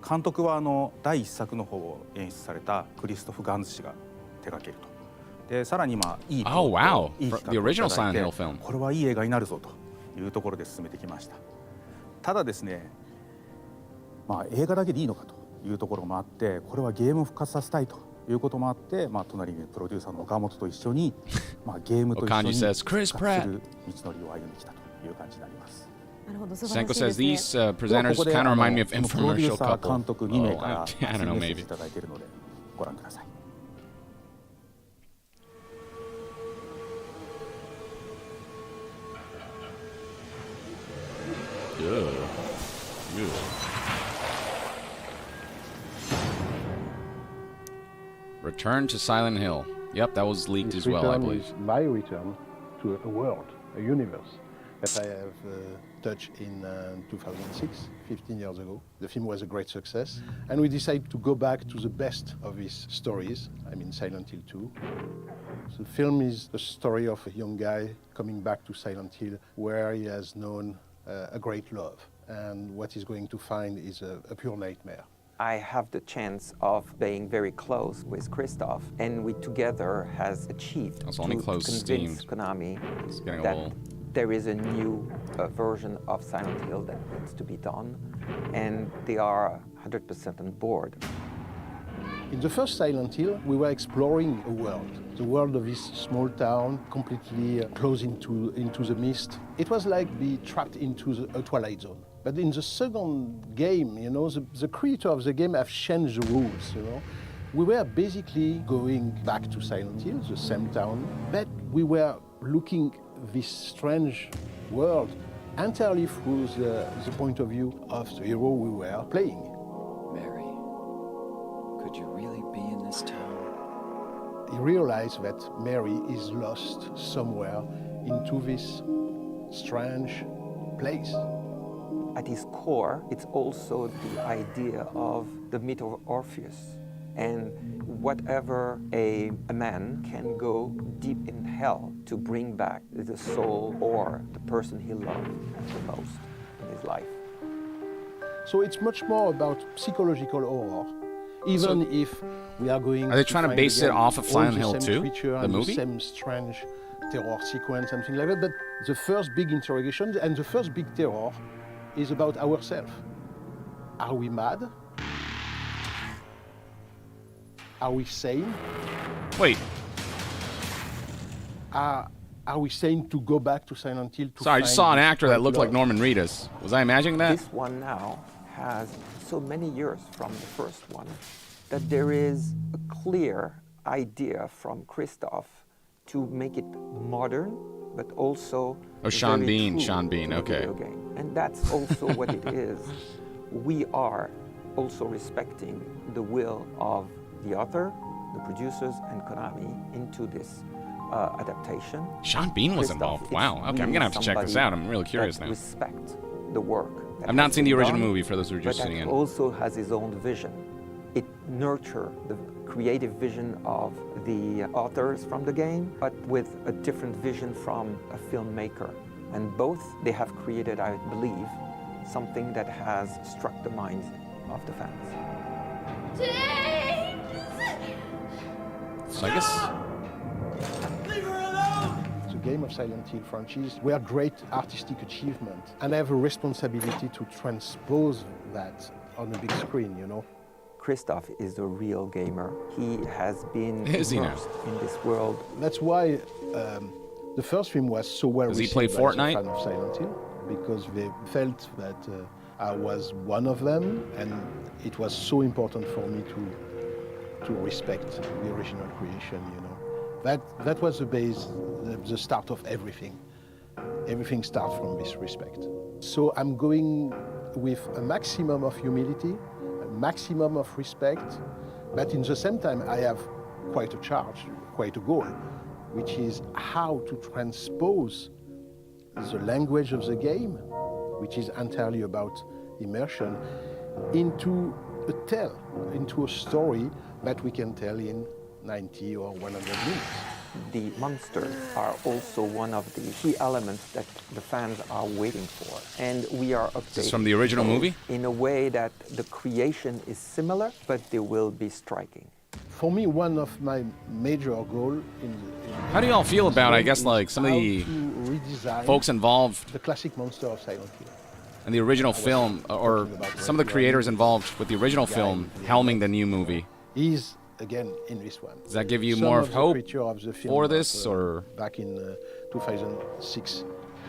監督は第1作の方を演出されたクリストフ・ガンズ氏が手掛けると。でさらに今いい企画をいただいて、これはいい映画になるぞというところで進めてきました。ただですね、映画だけでいいのかというところもあって、これはゲームを復活させたいということもあって、隣にプロデューサーの岡本と一緒に、ゲームと一緒に復活する道のりを歩んできたという感じになります。
なるほど、素晴らしいですね。
Senko says these presenters kind of remind me of infomercial couple.
監督2名から
I don't know,
メッセージ
maybe.
いただいているのでご覧ください。
Return to Silent Hill. Yep, that was leaked as well, I believe.
Is my return to a world, a universe that I have touched in 2006, 15 years ago. The film was a great success, and we decided to go back to the best of his stories. I mean, Silent Hill 2. The film is the story of a young guy coming back to Silent Hill, where he has known a great love, and what he's going to find is a pure nightmare.
I have the chance of being very close with Christoph, and we together has achieved to convince Konami that there is a new version of Silent Hill that needs to be done, and they are 100% on board.
In the first Silent Hill, we were exploring a world, the world of this small town, completely closed into the mist. It was like being trapped into a Twilight Zone. But in the second game, you know, the creator of the game have changed the rules, you know. We were basically going back to Silent Hill, the same town, but we were looking this strange world entirely through the point of view of the hero we were playing.
Mary, could you really be in this town?
He realized that Mary is lost somewhere into this strange place.
At its core, it's also the idea of the myth of Orpheus. And whatever a man can go deep in hell to bring back the soul or the person he loved the most in his life.
So it's much more about psychological horror. Even if we are going
Are they trying to base it off of Silent Hill 2, the movie?
The same strange terror sequence, something like that. But the first big interrogation and the first big terror is about ourselves. Are we mad? Are we sane?
Wait.
Are we sane to go back to Silent Hill?
Sorry, I just saw an actor that looked like Norman Reedus. Was I imagining that?
This one now has so many years from the first one that there is a clear idea from Christoph to make it modern, but also
Sean Bean, okay.
And that's also what it is. We are also respecting the will of the author, the producers, and Konami into this adaptation.
Sean Bean was involved. Wow. Okay, I'm gonna have to check this out. I'm really curious now.
Respect the work.
I've not seen the original movie for those who are just sitting in.
But also has his own vision. It nurtures the creative vision of the authors from the game, but with a different vision from a filmmaker. And both they have created, I believe, something that has struck the minds of the fans.
So I guess
the game of Silent Hill franchise were great artistic achievement, and I have a responsibility to transpose that on a big screen, you know.
Christoph is a real gamer. He has been immersed in this world.
That's why the first film was so well received
by
the fans of Silent Hill, because they felt that I was one of them, and it was so important for me to respect the original creation, you know. That was the base, the start of everything. Everything starts from this respect. So I'm going with a maximum of humility, a maximum of respect, but in the same time I have quite a charge, quite a goal, which is how to transpose the language of the game, which is entirely about immersion, into a tale, into a story that we can tell in 90 or 100 minutes.
The monsters are also one of the key elements that the fans are waiting for. And we are updating
this from the original movie?
In a way that the creation is similar, but they will be striking.
For me, one of my major goals
how do you all feel about, I guess, like some of the folks involved,
the classic monster of Silent Hill,
and the original film, or some of the creators involved with the original film helming the new movie?
Is again in this one.
Does that give you more of hope for this, or
back in 2006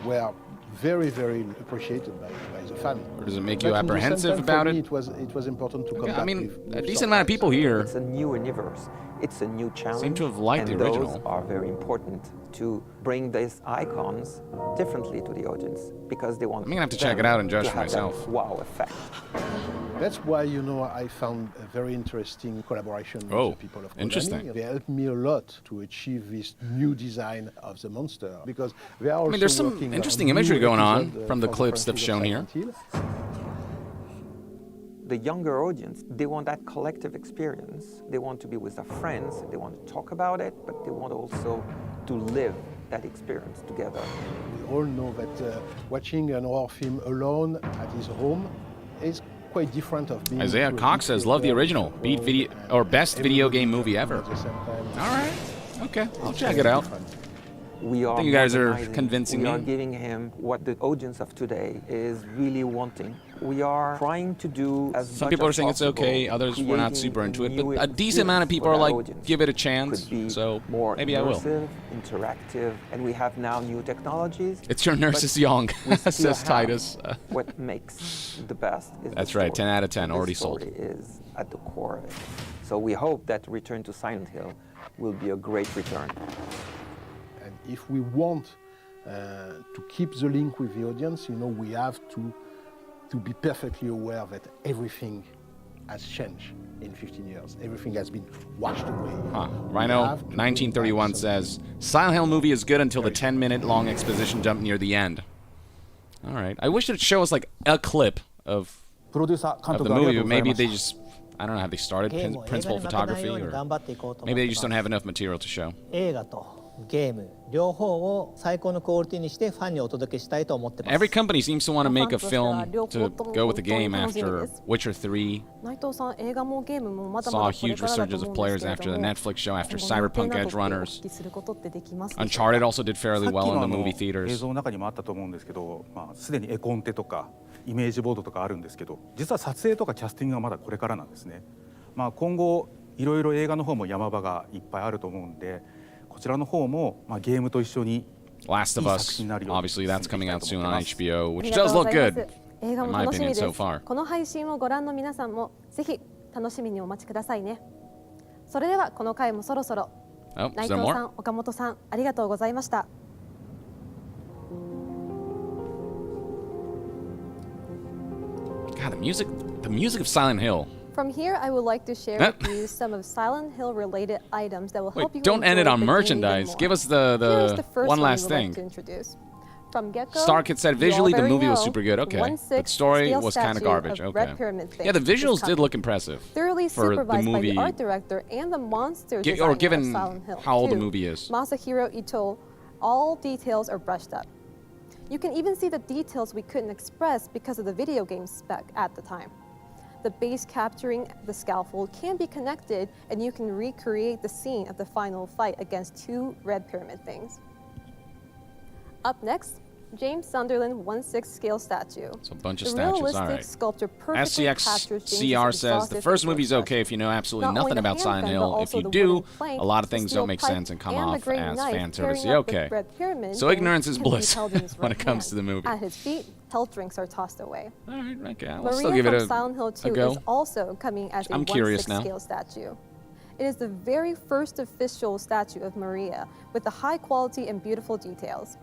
were very, very appreciated by the fan?
Or does it make you apprehensive about it?
It was important to come back.
I mean, a decent amount of people here.
It's a new universe. It's a new challenge.
Seem to have liked the original.
Those are very important to bring these icons differently to the audience, because they want.
I'm gonna have to check it out and judge for myself.
Wow effect.
That's why, you know, I found a very interesting collaboration with the people of Konami.
Interesting.
They helped me a lot to achieve this new design of the monster, because they are also
there's some interesting imagery going on from the clips they've shown here.
The younger audience, they want that collective experience. They want to be with their friends, they want to talk about it, but they want also to live that experience together.
We all know that watching an horror film alone at his home is quite different of being.
Isaiah Cox says, "Love the original, beat video or best video game movie ever." All right, okay, I'll check it out.
We are
I think you guys are convincing me.
We are giving him what the audience of today is really wanting. We are trying to do as
Some
much
people are
as
saying it's
possible,
okay, others were not super into it, but
new
a decent amount of people are
experience
like,
for that
give it a
audience.
chance,
Could be
so
more
maybe I will.
immersive, interactive, and we have now new technologies.
It's your nurse is young, says Titus.
What makes the best is
That's
the
right,
story.
10 out of 10, already
the
sold.
story is at the core of it. So we hope that Return to Silent Hill will be a great return.
And if we want to keep the link with the audience, you know, we have to be perfectly aware that everything has changed. in 15 years. Everything has been washed away.
Huh. Rhino1931 says, Silent Hill movie is good until the 10-minute long exposition dump near the end. All right. I wish it would show us like a clip of the movie. Maybe they just, I don't know how they started, principal photography, or maybe they just don't have enough material to show.
映画とゲーム両方を最高のクオリティにしてファンにお届けしたいと思ってます。
Every company seems to want to make a film to go with the game after Witcher 3.
内藤さん、映画もゲームもまだま
Saw
だ
a
これ
huge
からだと
resurgence
思
of
うんです
players
けれ
after
ど
the
も、
Netflix show, after
今後
Cyberpunk
など
Edge
を
Runners.
発揮することってできますでしょうか？
Uncharted also did fairly well in the movie
映
theaters.
像の中にもあったと思うんですけど、すでに絵コンテとかイメージボードとかあるんですけど、実は撮影とかキャスティングはまだこれからなんですね。今後いろいろ映画の方も山場がいっぱいあると思うんで、こちらの方もゲームと一緒に
Last of Us, obviously that's coming out soon on HBO, which does look good,
映画
in
も
my
楽しみ
opinion
です。
so far.
この配信をご覧の皆さんもぜひ楽しみにお待ちくださいね。それではこの回もそろそろ。
Oh,
内
is there
藤さ
more?
ん、岡本さん、ありがとうございました。
God, the music of Silent Hill.
From here, I would like to share with you some of Silent Hill related items that will help you
Don't end it
enjoy
on
the game
merchandise.
more.
Give us
Here is
the
first
one
we
last
would like
thing.
to introduce. From get-go,
Starkid said
you
visually the
already
movie was
know,
super good. Okay,
1/6
but story
scale
was kind of
statue
garbage.
of
Okay.
Red Pyramid
Yeah, the
thing
visuals
is
did look impressive.
thoroughly
for the
supervised by
movie.
the art director and the monster
Or
designer
given
of Silent Hill
how old the
2,
movie is.
Masahiro Ito, all details are brushed up. You can even see the details we couldn't express because of the video game spec at the time. The base capturing the scaffold can be connected, and you can recreate the scene of the final fight against 2 Red Pyramid things. Up next, James Sunderland 1/6 scale statue.
So a bunch of
The
statues,
realistic
all right.
sculpture perfectly captures
SCXCR
James's
says the
exhaustive
first
facial
movie's okay if you know absolutely
Not only
nothing
the
about Silent
handgun, but
Hill. If
also
you
the
do,
wooden plank,
a lot of
the
things
steel
don't make
pipe,
sense and come
and the
off
great
as
knife
fan
pairing
service.
up with
Okay.
Red Pyramid
So
thing
ignorance is
can be
bliss
held in his
when
right
it comes
hand.
to the movie.
At his feet, health drinks are tossed away.
All right, okay, I'll
Maria
still give it
from
a
Silent Hill 2
go.
is also coming as a
I'm
1/6
curious now.
scale statue. It is the very first official statue of Maria with the high quality and beautiful details.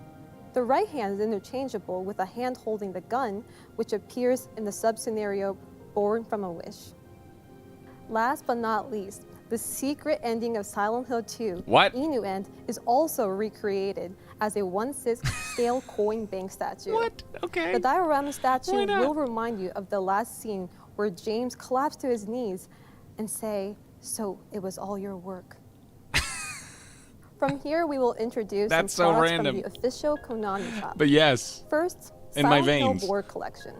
The right hand is interchangeable with a hand holding the gun, which appears in the sub-scenario Born from a Wish. Last but not least, the secret ending of Silent Hill 2,
What?
Inu End, is also recreated as a 1/6 scale coin bank statue.
What? Okay.
The diorama statue
Why not?
will remind you of the last scene where James collapsed to his knees and say, "So it was all your work." From here, we will introduce
That's
some
so
products
random.
from the official Konami shop.
But yes,
First,
in my
Silent Hill
veins.
board collection.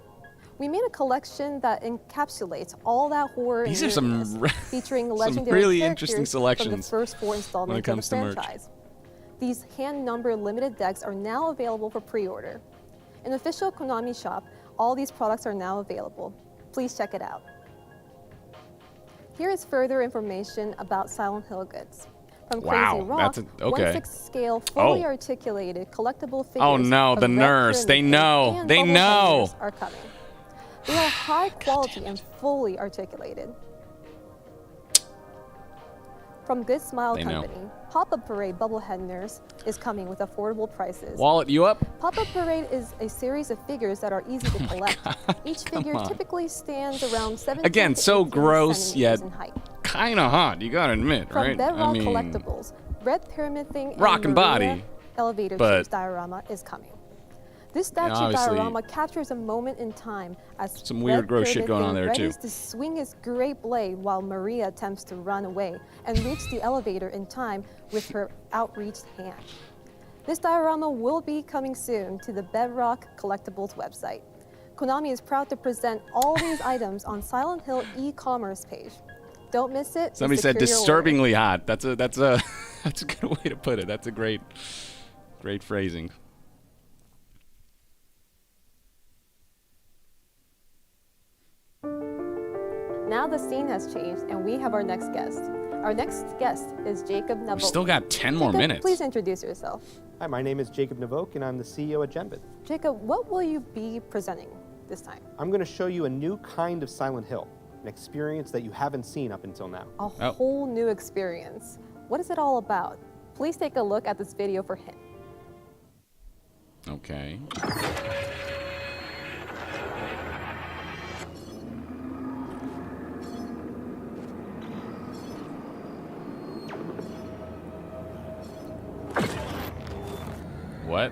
We made a collection that encapsulates all that horror
These
and
are some
weirdness, featuring
some
legendary
really
characters
interesting
from
selections
the first 4
when it
installments
comes
of
to
the
merch.
franchise. These hand-numbered limited decks are now available for pre-order. In the official Konami shop, all these products are now available. Please check it out. Here is further information about Silent Hill goods. From
Wow,
Crazy Rock,
that's okay.
1/6 scale, fully
Oh.
articulated collectible figures
Oh no,
of
the
Red
nurse. They
Pyramid
know.
and
They
bubble
know.
benders are coming. They are high quality and fully articulated. From Good Smile
They know.
Company, Pop-Up Parade Bubblehead Nurse is coming with affordable prices.
Wallet, you up?
Pop-Up Parade is a series of figures that are easy to collect. Each figure
on.
typically stands around 17
Again,
to
so
18
gross
centimeters
yet
in height.
kind of hot. You gotta admit,
From
right?
Bedrock Collectibles, Red Pyramid Thing
Rock and
Maria
body,
Elevator
but-
Tubes diorama is coming. This statue
obviously,
diorama captures a moment in time as
some weird,
Red
gross shit
Pyramid
going on
Thing
there, too.
readies to swing his great blade while Maria attempts to run away and reach the elevator in time with her outreached hand. This diorama will be coming soon to the Bedrock Collectibles website. Konami is proud to present all these items on Silent Hill e-commerce page. Don't miss it. and
Somebody said
secure your order.
disturbingly hot. That's a that's a good way to put it. That's a great phrasing.
Now the scene has changed, and we have our next guest. Our next guest is Jacob Navoke.
We've still got 10 more
Jacob,
minutes.
Please introduce yourself.
Hi, my name is Jacob Navoke, and I'm the CEO at Genbit.
Jacob, what will you be presenting this time?
I'm going to show you a new kind of Silent Hill, an experience that you haven't seen up until now.
A whole new experience. What is it all about? Please take a look at this video for hint.
Okay. What?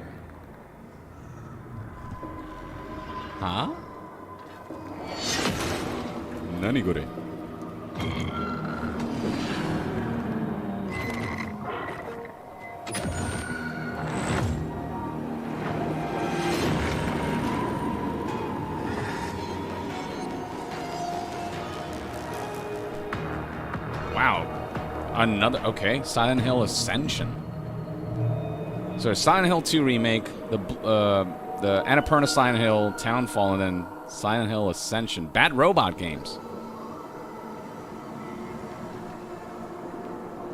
Huh? Nani gore? Wow. Another, okay, Silent Hill Ascension. So Silent Hill 2 remake, the Annapurna Silent Hill Townfall, and then Silent Hill Ascension. Bad Robot games.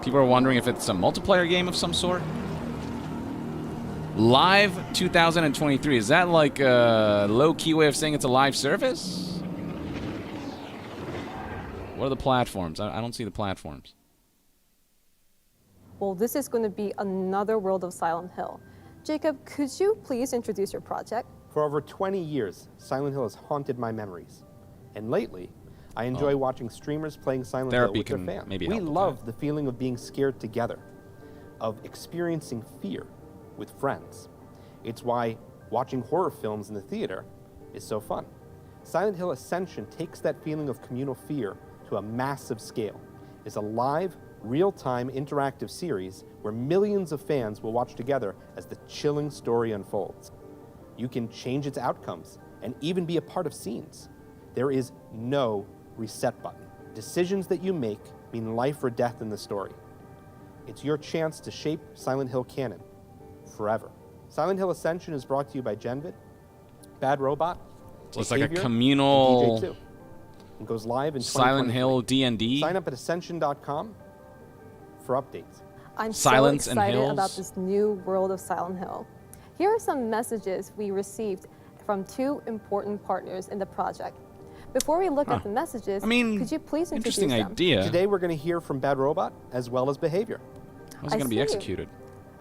People are wondering if it's a multiplayer game of some sort. Live 2023. Is that like a low-key way of saying it's a live service? What are the platforms? I don't see the platforms.
Well, this is going to be another world of Silent Hill. Jacob, could you please introduce your project?
For over 20 years, Silent Hill has haunted my memories. And lately, I enjoy watching streamers playing Silent Hill with their fans. We love the feeling of being scared together, of experiencing fear with friends. It's why watching horror films in the theater is so fun. Silent Hill Ascension takes that feeling of communal fear to a massive scale. It's a live, real-time interactive series where millions of fans will watch together as the chilling story unfolds. You can change its outcomes and even be a part of scenes. There is no reset button. Decisions that you make mean life or death in the story. It's your chance to shape Silent Hill canon forever. Silent Hill Ascension is brought to you by Genvid, Bad Robot,
So it's like a communal
DJ2. It goes live in
Silent Hill D&D.
Sign up at Ascension.com for updates.
I'm
Silence
so
and
excited
Hills.
about this new world of Silent Hill. Here are some messages we received from two important partners in the project. Before we look at the messages, could you please introduce
interesting
them?
idea.
Today we're going to hear from Bad Robot as well as Behavior.
How's it going to be
see.
executed?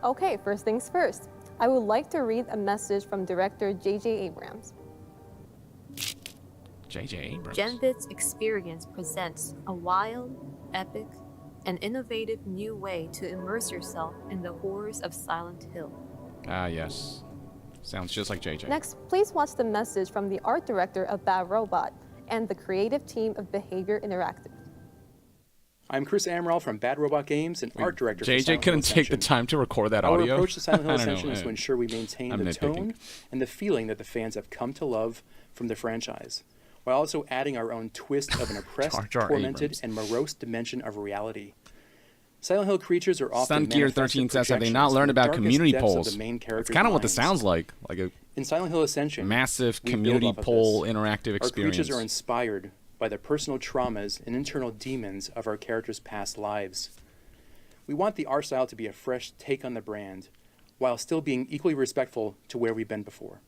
Okay, first things first. I would like to read a message from director J.J. Abrams.
J.J. Abrams.
Genvid's experience presents a wild, epic, and innovative new way to immerse yourself in the horrors of Silent Hill.
Ah, yes. Sounds just like JJ.
Next, please watch the message from the art director of Bad Robot and the creative team of Behavior Interactive.
I'm Chris Amaral from Bad Robot Games and art director for
JJ
Silent
couldn't
Hill
take the
Ascension.
time to record that
Our
audio.
approach to Silent Hill
I don't know,
Ascension is to ensure we maintain
I'm
the
nitpicking.
tone and the feeling that the fans have come to love from the franchise, while also adding our own twist of an oppressed,
Jar Jar
tormented,
Abrams.
and morose dimension of reality. Silent Hill creatures are often
Sun Gear
manifested
13 says, have they not
projections
learned
from the
about
darkest
community
depths of
polls?
the main
It's
characters'
kind of what this
minds.
sounds like a
In Silent Hill Ascension,
massive
we build
community
off of
poll
this.
interactive
Our
experience.
creatures are inspired by the personal traumas and internal demons of our characters' past lives. We want the art style to be a fresh take on the brand, while still being equally respectful to where we've been before.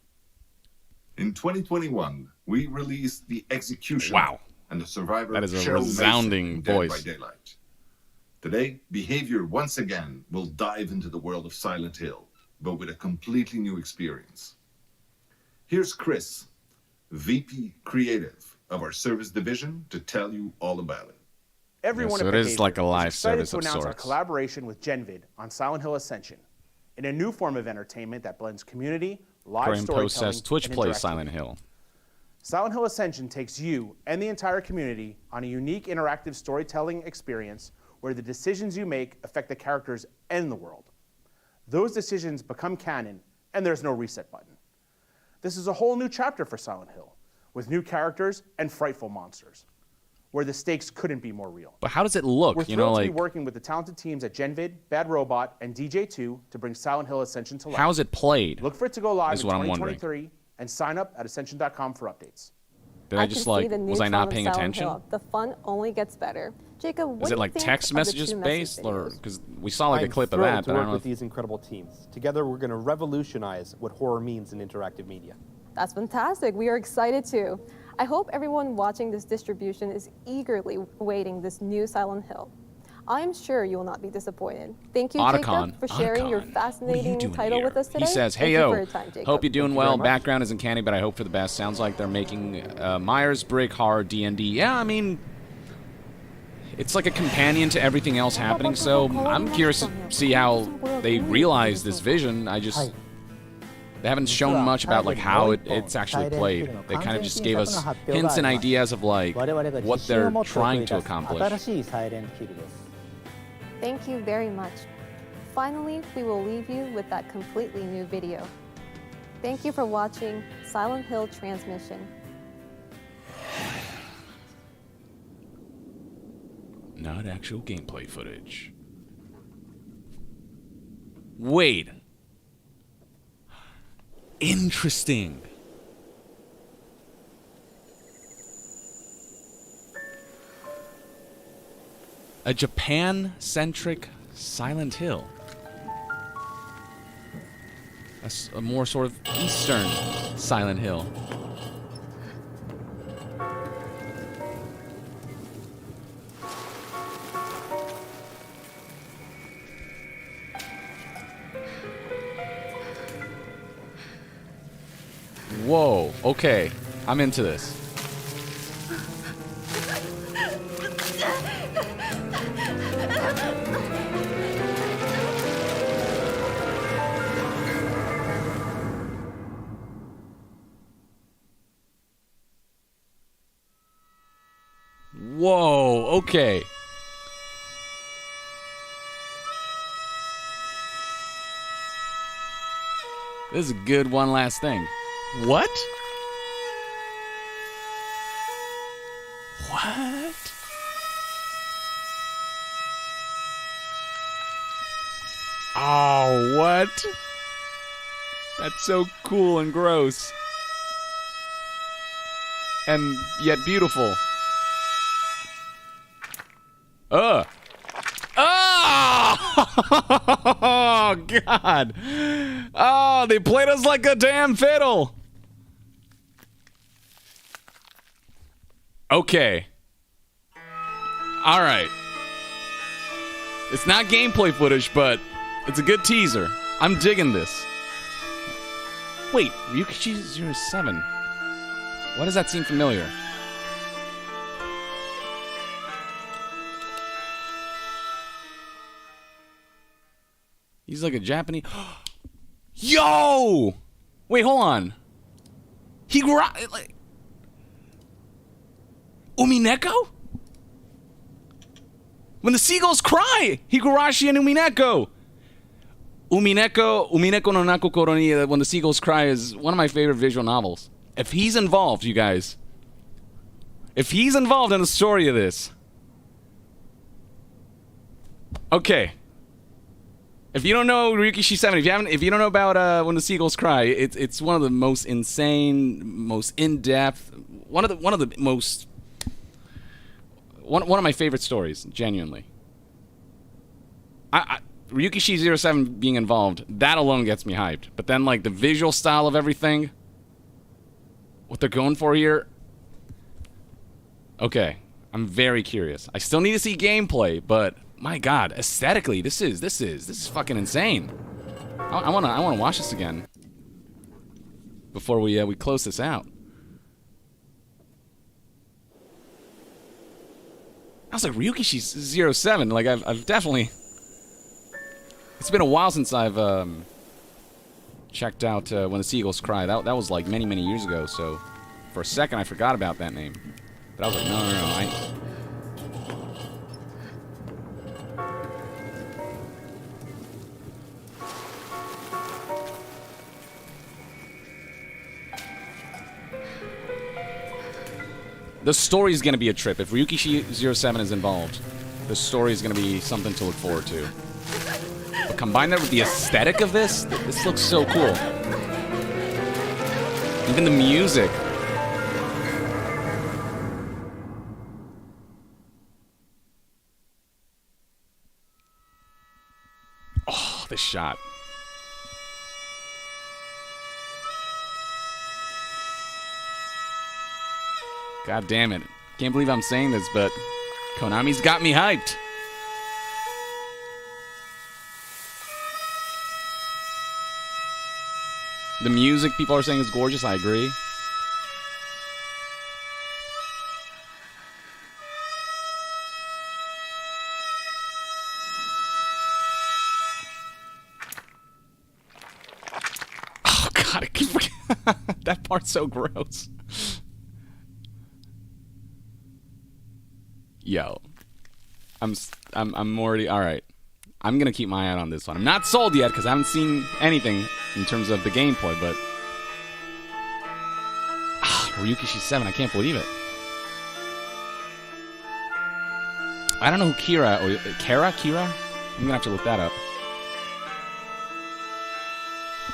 In 2021, we released The Execution.
Wow.
And the survivor
That is a
Cheryl
resounding
Mason in Dead
voice.
by Daylight. Today, Behavior once again will dive into the world of Silent Hill, but with a completely new experience. Here's Chris, VP Creative of our service division, to tell you all about it.
Everyone
so
at
it is
Behavior
like a live
excited
service
to
of
announce our
sorts.
collaboration with Genvid on Silent Hill Ascension, in a new form of entertainment that blends community, live
Graham Post
storytelling,
says Twitch
and
plays
interactivity.
Silent Hill.
Silent Hill Ascension takes you and the entire community on a unique interactive storytelling experience where the decisions you make affect the characters and the world. Those decisions become canon, and there's no reset button. This is a whole new chapter for Silent Hill, with new characters and frightful monsters, where the stakes couldn't be more real.
But how does it look?
We're
You know,
thrilled to be
like,
working with the talented teams at Genvid, Bad Robot, and DJ2 to bring Silent Hill Ascension to life.
how is it played?
Look for it to go live
Is
in
what I'm wondering.
2023, and sign up at Ascension.com for updates.
Did I
can
just
see
like,
the new
was I not
tone of
paying
Silent
attention?
Hill. The fun only gets better. Jacob, what
Is
do
it
you
like
think
text
of the
messages
two
based?
message
Or
videos?
because we saw like a
I'm
clip of
thrilled
that,
to
but I
work
don't know.
with these incredible teams. Together, we're going to revolutionize what horror means in interactive media.
That's fantastic. We are excited too. I hope everyone watching this distribution is eagerly awaiting this new Silent Hill. I am sure you will not be disappointed. Thank you,
Otacon.
Jacob, for sharing your
Otacon.
fascinating title with us today.
He says,
Thank
hey,
you
yo,
for your time, Jacob.
hope you're doing
Thank you
well.
very much.
Background isn't canny, but I hope for the best. Sounds like they're making Myers-Briggs horror D&D. Yeah, I mean, it's like a companion to everything else happening, so I'm curious to see how they realize this vision. They haven't shown much about like how it's actually played. They kind of just gave us hints and ideas of like what they're trying to accomplish.
Thank you very much. Finally, we will leave you with that completely new video. Thank you for watching Silent Hill Transmission.
Not actual gameplay footage. Wait. Interesting. A Japan-centric Silent Hill. A more sort of Eastern Silent Hill. Whoa, okay. I'm into this. Whoa, okay. This is a good one last thing. What? What? Oh, what? That's so cool and gross. And yet beautiful. Oh, God. Oh, they played us like a damn fiddle. Okay. All right. It's not gameplay footage, but it's a good teaser. I'm digging this. Wait, Ryukichi 07. Why does that seem familiar? He's like a Japanese... Yo! Wait, hold on. Like... Umineko? When the seagulls cry! Higurashi and Umineko! Umineko no Nako Koro ni When the Seagulls Cry is one of my favorite visual novels. If he's involved, you guys... If he's involved in the story of this... Okay. If you don't know Ryukishi 7, if you don't know about When the Seagulls Cry, it's one of the most insane, most in-depth, one of the most one of my favorite stories, genuinely. Ryukishi 07 being involved, that alone gets me hyped. But then like the visual style of everything, what they're going for here. Okay, I'm very curious. I still need to see gameplay, but my God, aesthetically, this is fucking insane. I wanna watch this again before we close this out. I was like Ryukishi 07. Like I've definitely. It's been a while since I've checked out When the Seagulls Cry. That was like many years ago. So for a second I forgot about that name. But I was like, no. The story's gonna be a trip. If Ryukishi 07 is involved, the story's gonna be something to look forward to. But combine that with the aesthetic of this looks so cool. Even the music. Oh, this shot. God damn it. Can't believe I'm saying this, but Konami's got me hyped. The music people are saying is gorgeous. I agree. That part's so gross. Yo, I'm already all right. I'm gonna keep my eye on this one. I'm not sold yet because I haven't seen anything in terms of the gameplay, but Ryukishi 7, I can't believe it. I don't know who Kira or Kira? I'm gonna have to look that up.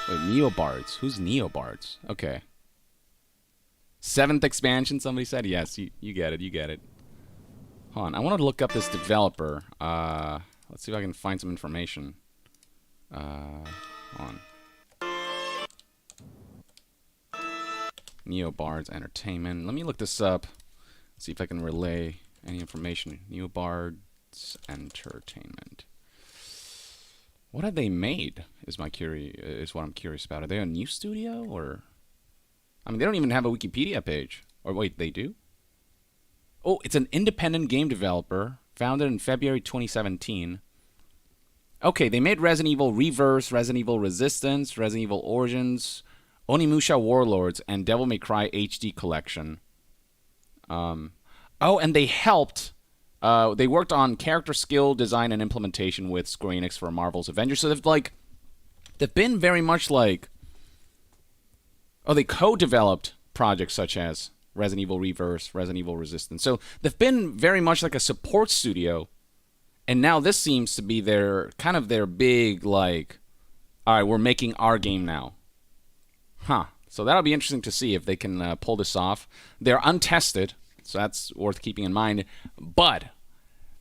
Wait, Neobards. Who's Neobards? Okay. 7th expansion, somebody said? Yes, you get it, you get it. Hold on, I wanted to look up this developer. Let's see if I can find some information. Hold on. Neobards Entertainment. Let me look this up. See if I can relay any information. Neobards Entertainment. What have they made? Is what I'm curious about. Are they a new studio or? I mean, they don't even have a Wikipedia page. Or wait, they do? Oh, it's an independent game developer founded in February 2017. Okay, they made Resident Evil Reverse, Resident Evil Resistance, Resident Evil Origins, Onimusha Warlords, and Devil May Cry HD Collection. Oh, and they helped. They worked on character skill design and implementation with Square Enix for Marvel's Avengers. So they've been very much like. Oh, they co-developed projects such as Resident Evil Reverse, Resident Evil Resistance. So they've been very much like a support studio, and now this seems to be their kind of their big like, all right, we're making our game now. Huh. So that'll be interesting to see if they can pull this off. They're untested, so that's worth keeping in mind. But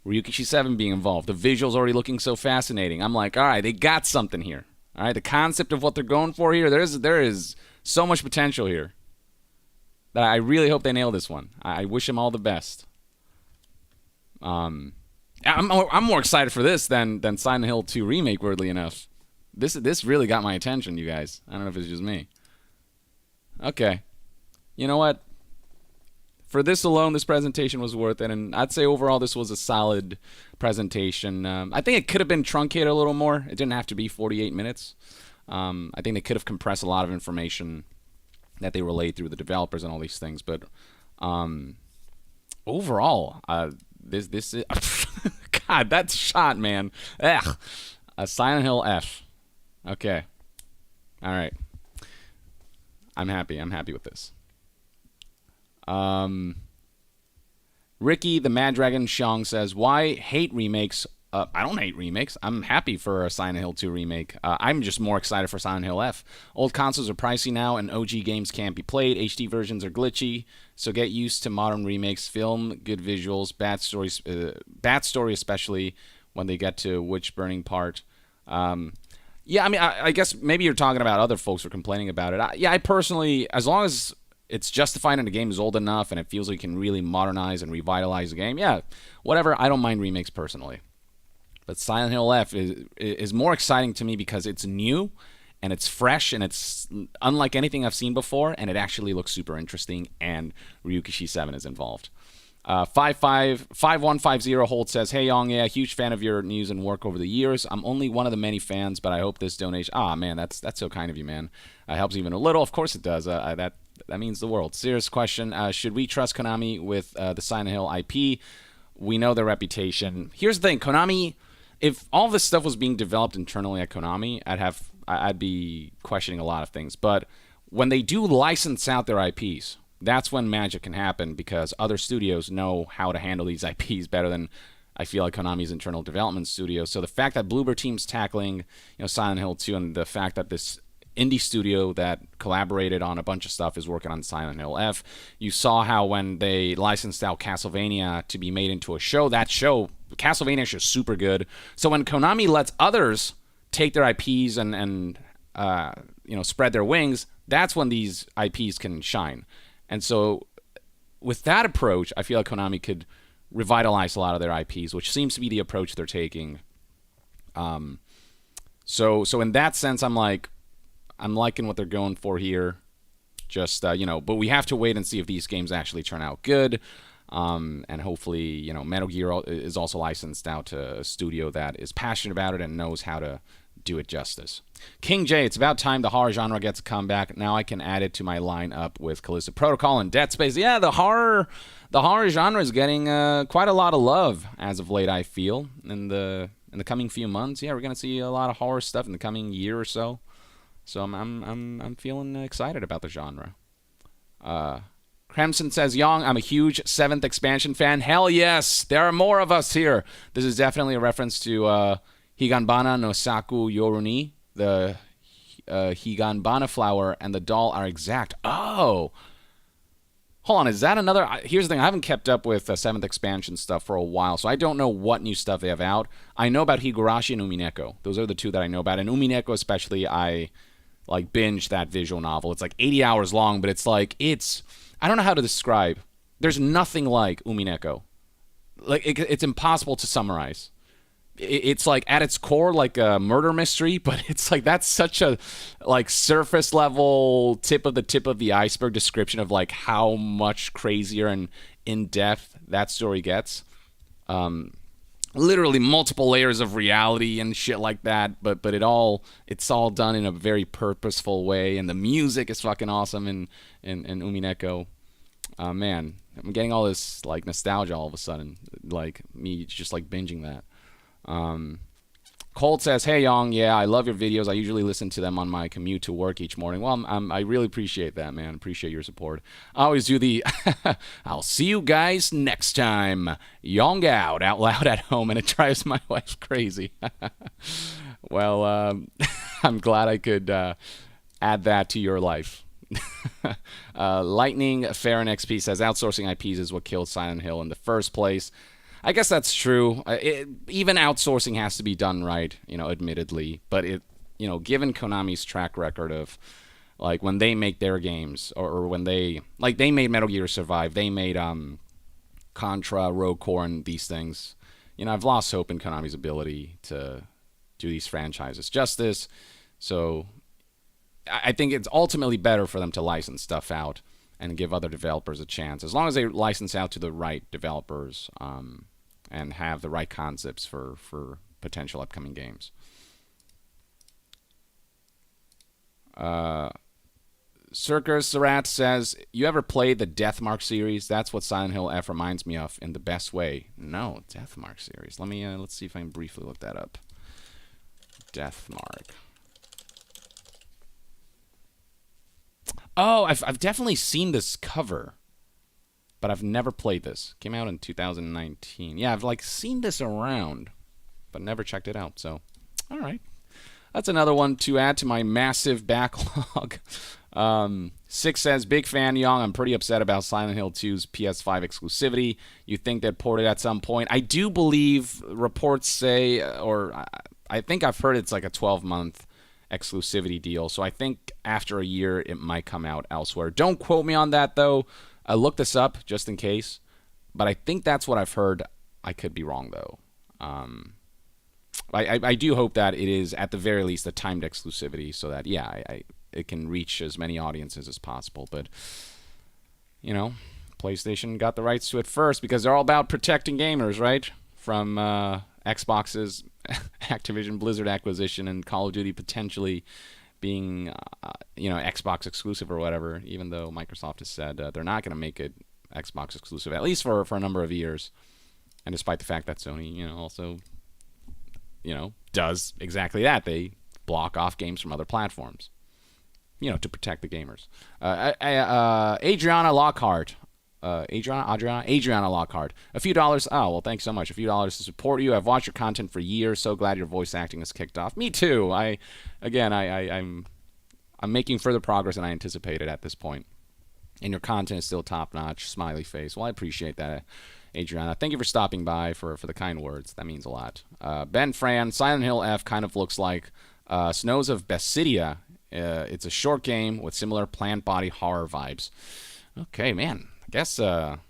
Ryukishi 7 being involved, the visuals already looking so fascinating. I'm like, all right, they got something here. All right, the concept of what they're going for here, there is so much potential here that I really hope they nail this one. I wish them all the best. I'm more excited for this than Silent Hill 2 Remake, weirdly enough. This really got my attention, you guys. I don't know if it's just me. Okay. You know what? For this alone, this presentation was worth it, and I'd say overall this was a solid presentation. I think it could have been truncated a little more. It didn't have to be 48 minutes. I think they could have compressed a lot of information that they relayed through the developers and all these things, but overall, this is God, that shot, man. Ugh. A Silent Hill F. Okay. All right. I'm happy. I'm happy with this. Ricky the Mad Dragon Xiong says, why hate remakes? I don't hate remakes. I'm happy for a Silent Hill 2 remake. I'm just more excited for Silent Hill F. Old consoles are pricey now, and OG games can't be played. HD versions are glitchy, so get used to modern remakes. Film, good visuals, bad story, especially when they get to witch burning part. Yeah, I mean, I guess maybe you're talking about other folks who are complaining about it. I personally, as long as it's justified and the game is old enough and it feels like you can really modernize and revitalize the game, yeah, whatever. I don't mind remakes personally. But Silent Hill F is more exciting to me because it's new and it's fresh and it's unlike anything I've seen before, and it actually looks super interesting, and Ryukishi 7 is involved. 5150 Holt says, hey YongYea, huge fan of your news and work over the years. I'm only one of the many fans, but I hope this donation, man, that's so kind of you, man. Helps even a little. Of course it does. That means the world. Serious question, should we trust Konami with the Silent Hill IP? We know their reputation. Here's the thing, Konami, if all this stuff was being developed internally at Konami, I'd be questioning a lot of things. But when they do license out their IPs, that's when magic can happen, because other studios know how to handle these IPs better than I feel like Konami's internal development studio. So the fact that Bloober Team's tackling, Silent Hill 2, and the fact that this indie studio that collaborated on a bunch of stuff is working on Silent Hill F. You saw how when they licensed out Castlevania to be made into a show, Castlevania is super good. So when Konami lets others take their IPs and spread their wings, that's when these IPs can shine. And so with that approach, I feel like Konami could revitalize a lot of their IPs, which seems to be the approach they're taking. So in that sense, I'm liking what they're going for here. Just, but we have to wait and see if these games actually turn out good. And hopefully, Metal Gear is also licensed out to a studio that is passionate about it and knows how to do it justice. King J, it's about time the horror genre gets a comeback. Now I can add it to my lineup with Callisto Protocol and Dead Space. Yeah, the horror genre is getting quite a lot of love as of late, I feel. In the coming few months, yeah, we're gonna see a lot of horror stuff in the coming year or so. So I'm feeling excited about the genre. Crimson says, Yong, I'm a huge 7th expansion fan. Hell yes, there are more of us here. This is definitely a reference to Higanbana no Saku Yoruni. The Higanbana flower and the doll are exact. Oh! Hold on, is that another... Here's the thing, I haven't kept up with 7th expansion stuff for a while, so I don't know what new stuff they have out. I know about Higurashi and Umineko. Those are the two that I know about. And Umineko especially, I binged that visual novel. It's like 80 hours long, but it's like, I don't know how to describe. There's nothing like Umineko. It's impossible to summarize. It's like at its core like a murder mystery, but it's like that's such a surface level tip of the iceberg description of like how much crazier and in depth that story gets. Literally multiple layers of reality and shit like that, but it's all done in a very purposeful way, and the music is fucking awesome in Umineko. Man, I'm getting all this like nostalgia all of a sudden, like me just like binging that. Colt says, hey YongYea, I love your videos. I usually listen to them on my commute to work each morning. Well, I really appreciate that, man. Appreciate your support. I always do the I'll see you guys next time YongYea out loud at home, and it drives my wife crazy. Well, I'm glad I could add that to your life. Lightning Farron XP says, outsourcing IPs is what killed Silent Hill in the first place. I guess that's true. Even outsourcing has to be done right, admittedly. But given Konami's track record of, like, when they make their games, or when they made Metal Gear Survive, they made Contra, Rogue Core, and these things. I've lost hope in Konami's ability to do these franchises justice. So I think it's ultimately better for them to license stuff out and give other developers a chance, as long as they license out to the right developers. And have the right concepts for potential upcoming games. Circus Sarat says, you ever played the Deathmark series? That's what Silent Hill F reminds me of in the best way. No, Deathmark series. Let's see if I can briefly look that up. Deathmark. Oh, I've definitely seen this cover, but I've never played this. Came out in 2019. Yeah, I've seen this around, but never checked it out. So, all right. That's another one to add to my massive backlog. Six says, big fan, Young. I'm pretty upset about Silent Hill 2's PS5 exclusivity. You think they'd port it at some point? I do believe reports say, or I think I've heard it's like a 12-month exclusivity deal. So I think after a year, it might come out elsewhere. Don't quote me on that, though. I looked this up just in case, but I think that's what I've heard. I could be wrong, though. I do hope that it is, at the very least, a timed exclusivity so that, it can reach as many audiences as possible. But, PlayStation got the rights to it first because they're all about protecting gamers, right? From Xbox's Activision Blizzard acquisition and Call of Duty potentially being, Xbox exclusive or whatever, even though Microsoft has said they're not going to make it Xbox exclusive, at least for a number of years. And despite the fact that Sony, also, does exactly that. They block off games from other platforms, to protect the gamers. Adriana Lockhart. Adriana Lockhart. A few dollars. Oh, well, thanks so much. A few dollars to support you. I've watched your content for years. So glad your voice acting has kicked off. Me too. I'm making further progress than I anticipated at this point. And your content is still top notch. Smiley face. Well, I appreciate that, Adriana. Thank you for stopping by for the kind words. That means a lot. Ben Fran. Silent Hill F kind of looks like Snows of Basidia. It's a short game with similar plant body horror vibes. Okay, man. I guess that's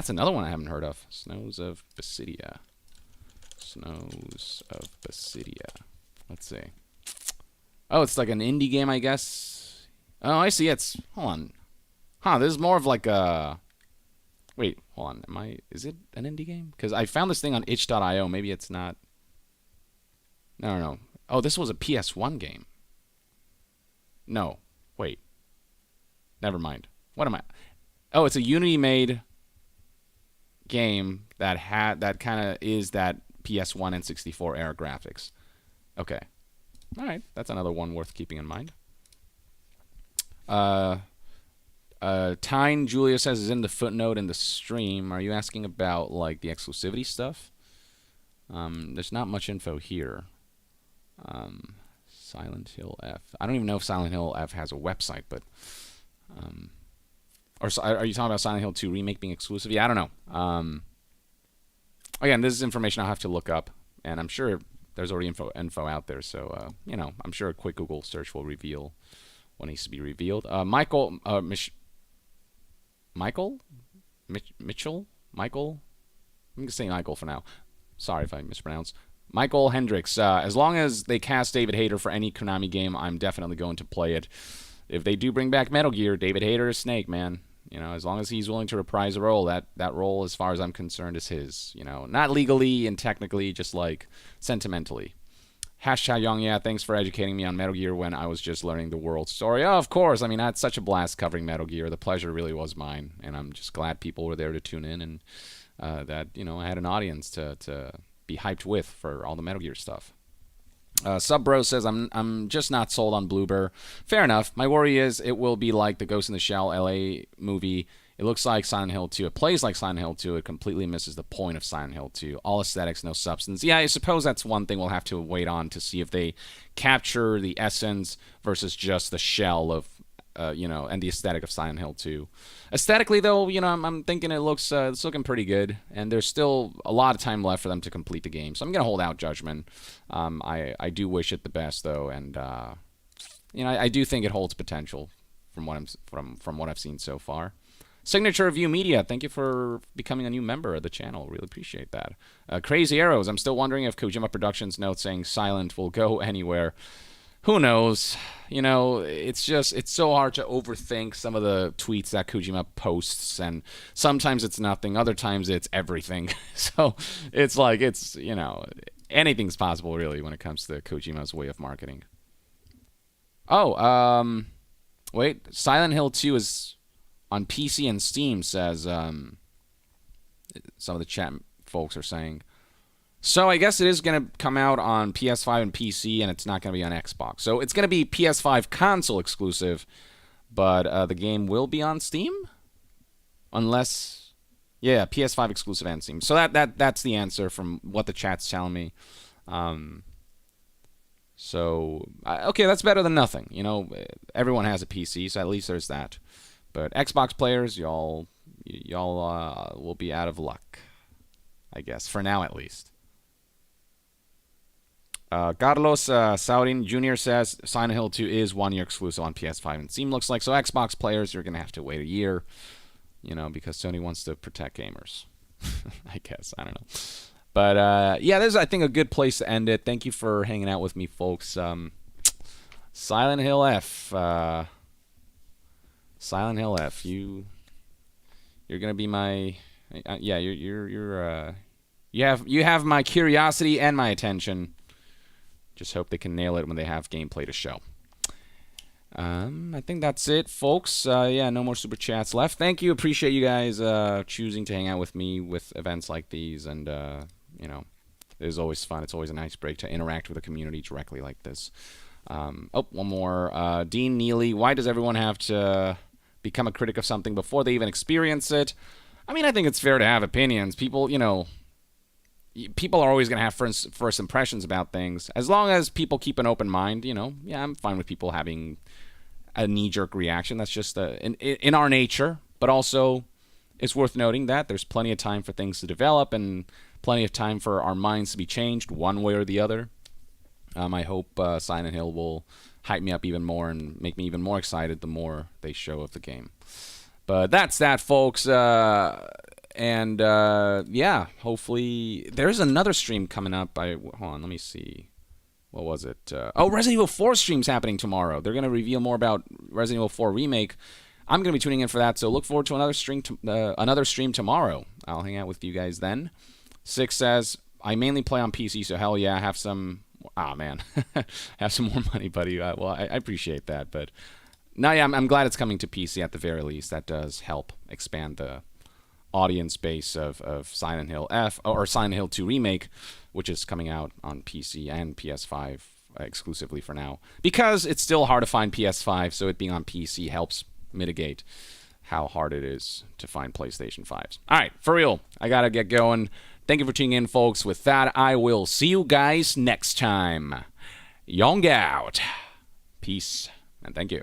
another one I haven't heard of. Snows of Basidia. Snows of Basidia. Let's see. Oh, it's like an indie game, I guess. Oh, I see. Hold on. Huh, this is more of like a... Wait, hold on. Is it an indie game? Because I found this thing on itch.io. Maybe it's not... No. Oh, this was a PS1 game. No. Wait. Never mind. What am I? Oh, it's a Unity-made game that kind of is that PS1 and 64 era graphics. Okay. All right. That's another one worth keeping in mind. Tyne Julia says is in the footnote in the stream. Are you asking about like the exclusivity stuff? There's not much info here. Silent Hill F. I don't even know if Silent Hill F has a website, but or are you talking about Silent Hill 2 remake being exclusive? Yeah, I don't know. Again, this is information I'll have to look up, and I'm sure there's already info out there. So I'm sure a quick Google search will reveal what needs to be revealed. Mitchell. I'm gonna say Michael for now. Sorry if I mispronounced. Michael Hendricks. As long as they cast David Hayter for any Konami game, I'm definitely going to play it. If they do bring back Metal Gear, David Hayter is Snake, man. As long as he's willing to reprise a role, that role, as far as I'm concerned, is his. Not legally and technically, just like sentimentally. #YongYea, thanks for educating me on Metal Gear when I was just learning the world story. Oh, of course. I mean, I had such a blast covering Metal Gear. The pleasure really was mine, and I'm just glad people were there to tune in and that I had an audience to be hyped with for all the Metal Gear stuff. Subbro says, I'm just not sold on Bloober. Fair enough. My worry is it will be like the Ghost in the Shell LA movie. It looks like Silent Hill 2. It plays like Silent Hill 2. It completely misses the point of Silent Hill 2. All aesthetics, no substance. Yeah, I suppose that's one thing we'll have to wait on to see if they capture the essence versus just the shell of, and the aesthetic of Silent Hill 2. Aesthetically, though, I'm thinking it's looking pretty good, and there's still a lot of time left for them to complete the game. So I'm gonna hold out judgment. I do wish it the best, though, and I do think it holds potential from what I've seen so far. Signature Review Media, thank you for becoming a new member of the channel. Really appreciate that. Crazy Arrows, I'm still wondering if Kojima Productions' note saying silent will go anywhere. Who knows? It's so hard to overthink some of the tweets that Kojima posts, and sometimes it's nothing, other times it's everything. So it's like, anything's possible, really, when it comes to Kojima's way of marketing. Oh, wait, Silent Hill 2 is on PC and Steam, says some of the chat folks are saying. So I guess it is going to come out on PS5 and PC, and it's not going to be on Xbox. So it's going to be PS5 console exclusive, but the game will be on Steam? Yeah, PS5 exclusive and Steam. So that's the answer from what the chat's telling me. Okay, that's better than nothing. Everyone has a PC, so at least there's that. But Xbox players, y'all will be out of luck, I guess, for now at least. Carlos Saurin Jr. says Silent Hill 2 is 1 year exclusive on PS5 and Steam, looks like. So Xbox players, you're going to have to wait a year, because Sony wants to protect gamers. I guess. I don't know. But, yeah, this is, I think, a good place to end it. Thank you for hanging out with me, folks. Silent Hill F. Silent Hill F. You're going to be my... yeah, you have my curiosity and my attention. Just hope they can nail it when they have gameplay to show. I think that's it, folks. Yeah, no more super chats left. Thank you. Appreciate you guys choosing to hang out with me with events like these. And, it is always fun. It's always a nice break to interact with the community directly like this. One more. Dean Neely, why does everyone have to become a critic of something before they even experience it? I mean, I think it's fair to have opinions. People are always going to have first impressions about things. As long as people keep an open mind, yeah, I'm fine with people having a knee-jerk reaction. That's just in our nature. But also, it's worth noting that there's plenty of time for things to develop and plenty of time for our minds to be changed one way or the other. I hope Silent Hill will hype me up even more and make me even more excited the more they show of the game. But that's that, folks. And yeah, hopefully there's another stream coming up. Hold on, let me see. What was it? Resident Evil 4 stream's happening tomorrow. They're going to reveal more about Resident Evil 4 Remake. I'm going to be tuning in for that, so look forward to another stream tomorrow. I'll hang out with you guys then. Six says, I mainly play on PC, so hell yeah, I have some man, have some more money, buddy. Well, I appreciate that, but no, yeah, I'm glad it's coming to PC at the very least. That does help expand the audience base of Silent Hill or Silent Hill 2 Remake, which is coming out on PC and PS5 exclusively for now, because it's still hard to find PS5, so it being on PC helps mitigate how hard it is to find PlayStation 5s. All right, for real, I gotta get going. Thank you for tuning in, folks. With that, I will see you guys next time. YongYea out. Peace, and thank you.